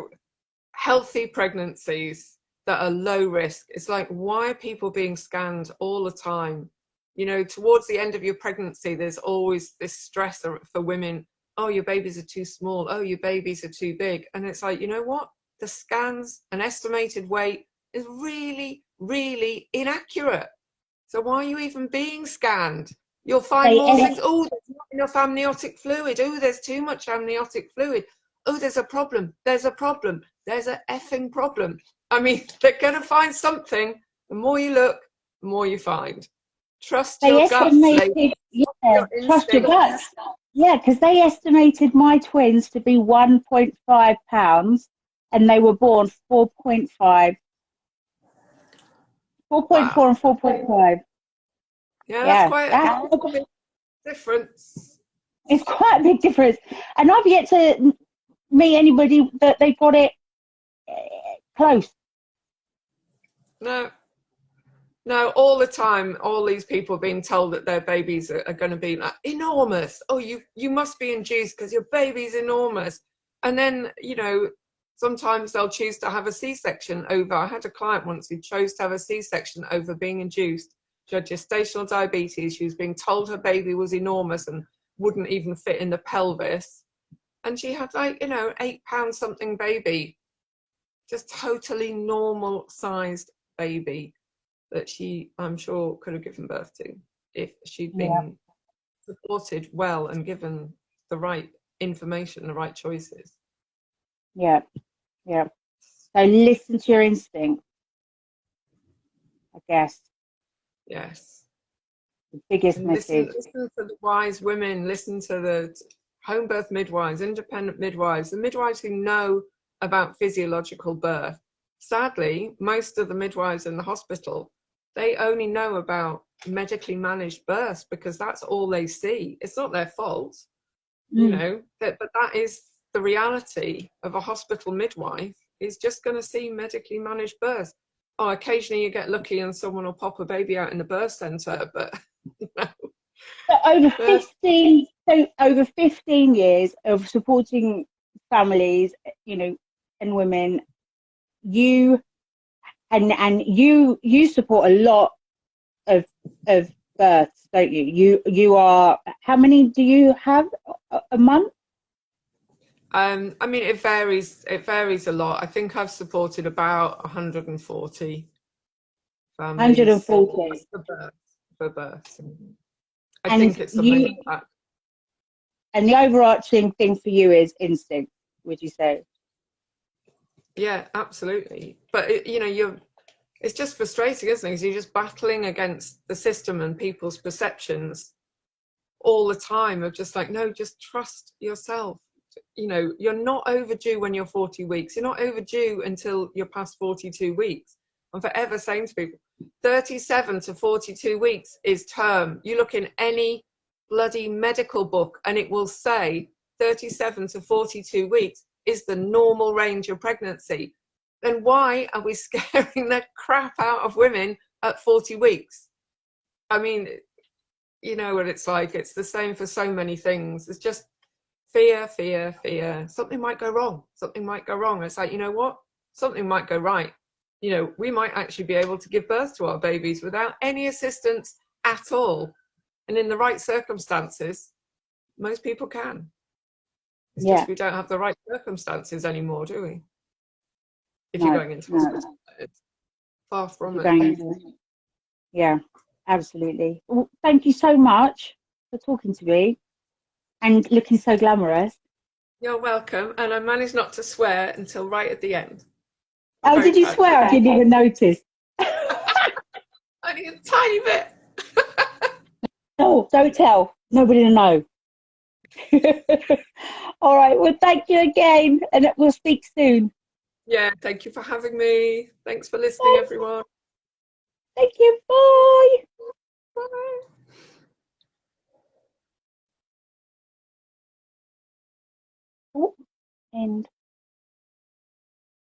healthy pregnancies that are low risk. It's like, why are people being scanned all the time? You know, towards the end of your pregnancy, there's always this stress for women. Oh, your babies are too small. Oh, your babies are too big. And it's like, you know what? The scans, an estimated weight is really, really inaccurate. So why are you even being scanned? You'll find more things. Oh, there's not enough amniotic fluid. Oh, there's too much amniotic fluid. Oh, there's a problem. There's a problem. There's a effing problem. I mean, they're going to find something. The more you look, the more you find. Trust your guts, ladies. Trust your guts. Yeah, because they estimated my twins to be 1.5 pounds, and they were born 4.5. 4.4 and 4.5. Yeah, that's quite a big difference. It's quite a big difference. And I've yet to meet anybody that they got it close. No, all the time, all these people being told that their babies are going to be like enormous. Oh, you must be induced because your baby's enormous. And then, you know, sometimes they'll choose to have a C-section over. I had a client once who chose to have a C-section over being induced. She had gestational diabetes. She was being told her baby was enormous and wouldn't even fit in the pelvis. And she had, like, you know, 8 pound something baby, just totally normal sized baby that she, I'm sure, could have given birth to if she'd been supported well and given the right information, the right choices. Yeah. So listen to your instinct, I guess. Yes. The biggest message. Listen to the wise women, listen to the home birth midwives, independent midwives, the midwives who know about physiological birth. Sadly, most of the midwives in the hospital, they only know about medically managed births because that's all they see. It's not their fault, you know, but that is the reality of a hospital midwife, is just going to see medically managed births. Oh, occasionally you get lucky and someone will pop a baby out in the birth centre, but you know. So over 15 years of supporting families, you know, and women, you support a lot of births, don't you? You are, how many do you have a month? I mean, it varies a lot. I think I've supported about 140 families 140 for births. I think it's something like that. And the overarching thing for you is instinct, would you say? Yeah, absolutely. But you know, it's just frustrating, isn't it? Because you're just battling against the system and people's perceptions all the time of just like, no, just trust yourself. You know, you're not overdue when you're 40 weeks. You're not overdue until you're past 42 weeks. I'm forever saying to people, 37 to 42 weeks is term. You look in any bloody medical book and it will say 37 to 42 weeks is the normal range of pregnancy. Then why are we scaring the crap out of women at 40 weeks? I mean, you know what it's like. It's the same for so many things. It's just fear. Something might go wrong. It's like, you know what? Something might go right. You know, we might actually be able to give birth to our babies without any assistance at all. And in the right circumstances, most people can. It's just we don't have the right circumstances anymore, do we? If you're going into hospital, it's far from it. Yeah, absolutely. Well, thank you so much for talking to me and looking so glamorous. You're welcome. And I managed not to swear until right at the end. Oh, did you swear? I didn't even notice. Only a tiny bit. No, don't tell. Nobody will know. All right. Well, thank you again, and we'll speak soon. Yeah, thank you for having me. Thanks for listening, everyone. Thank you. Bye. Bye. Oh, and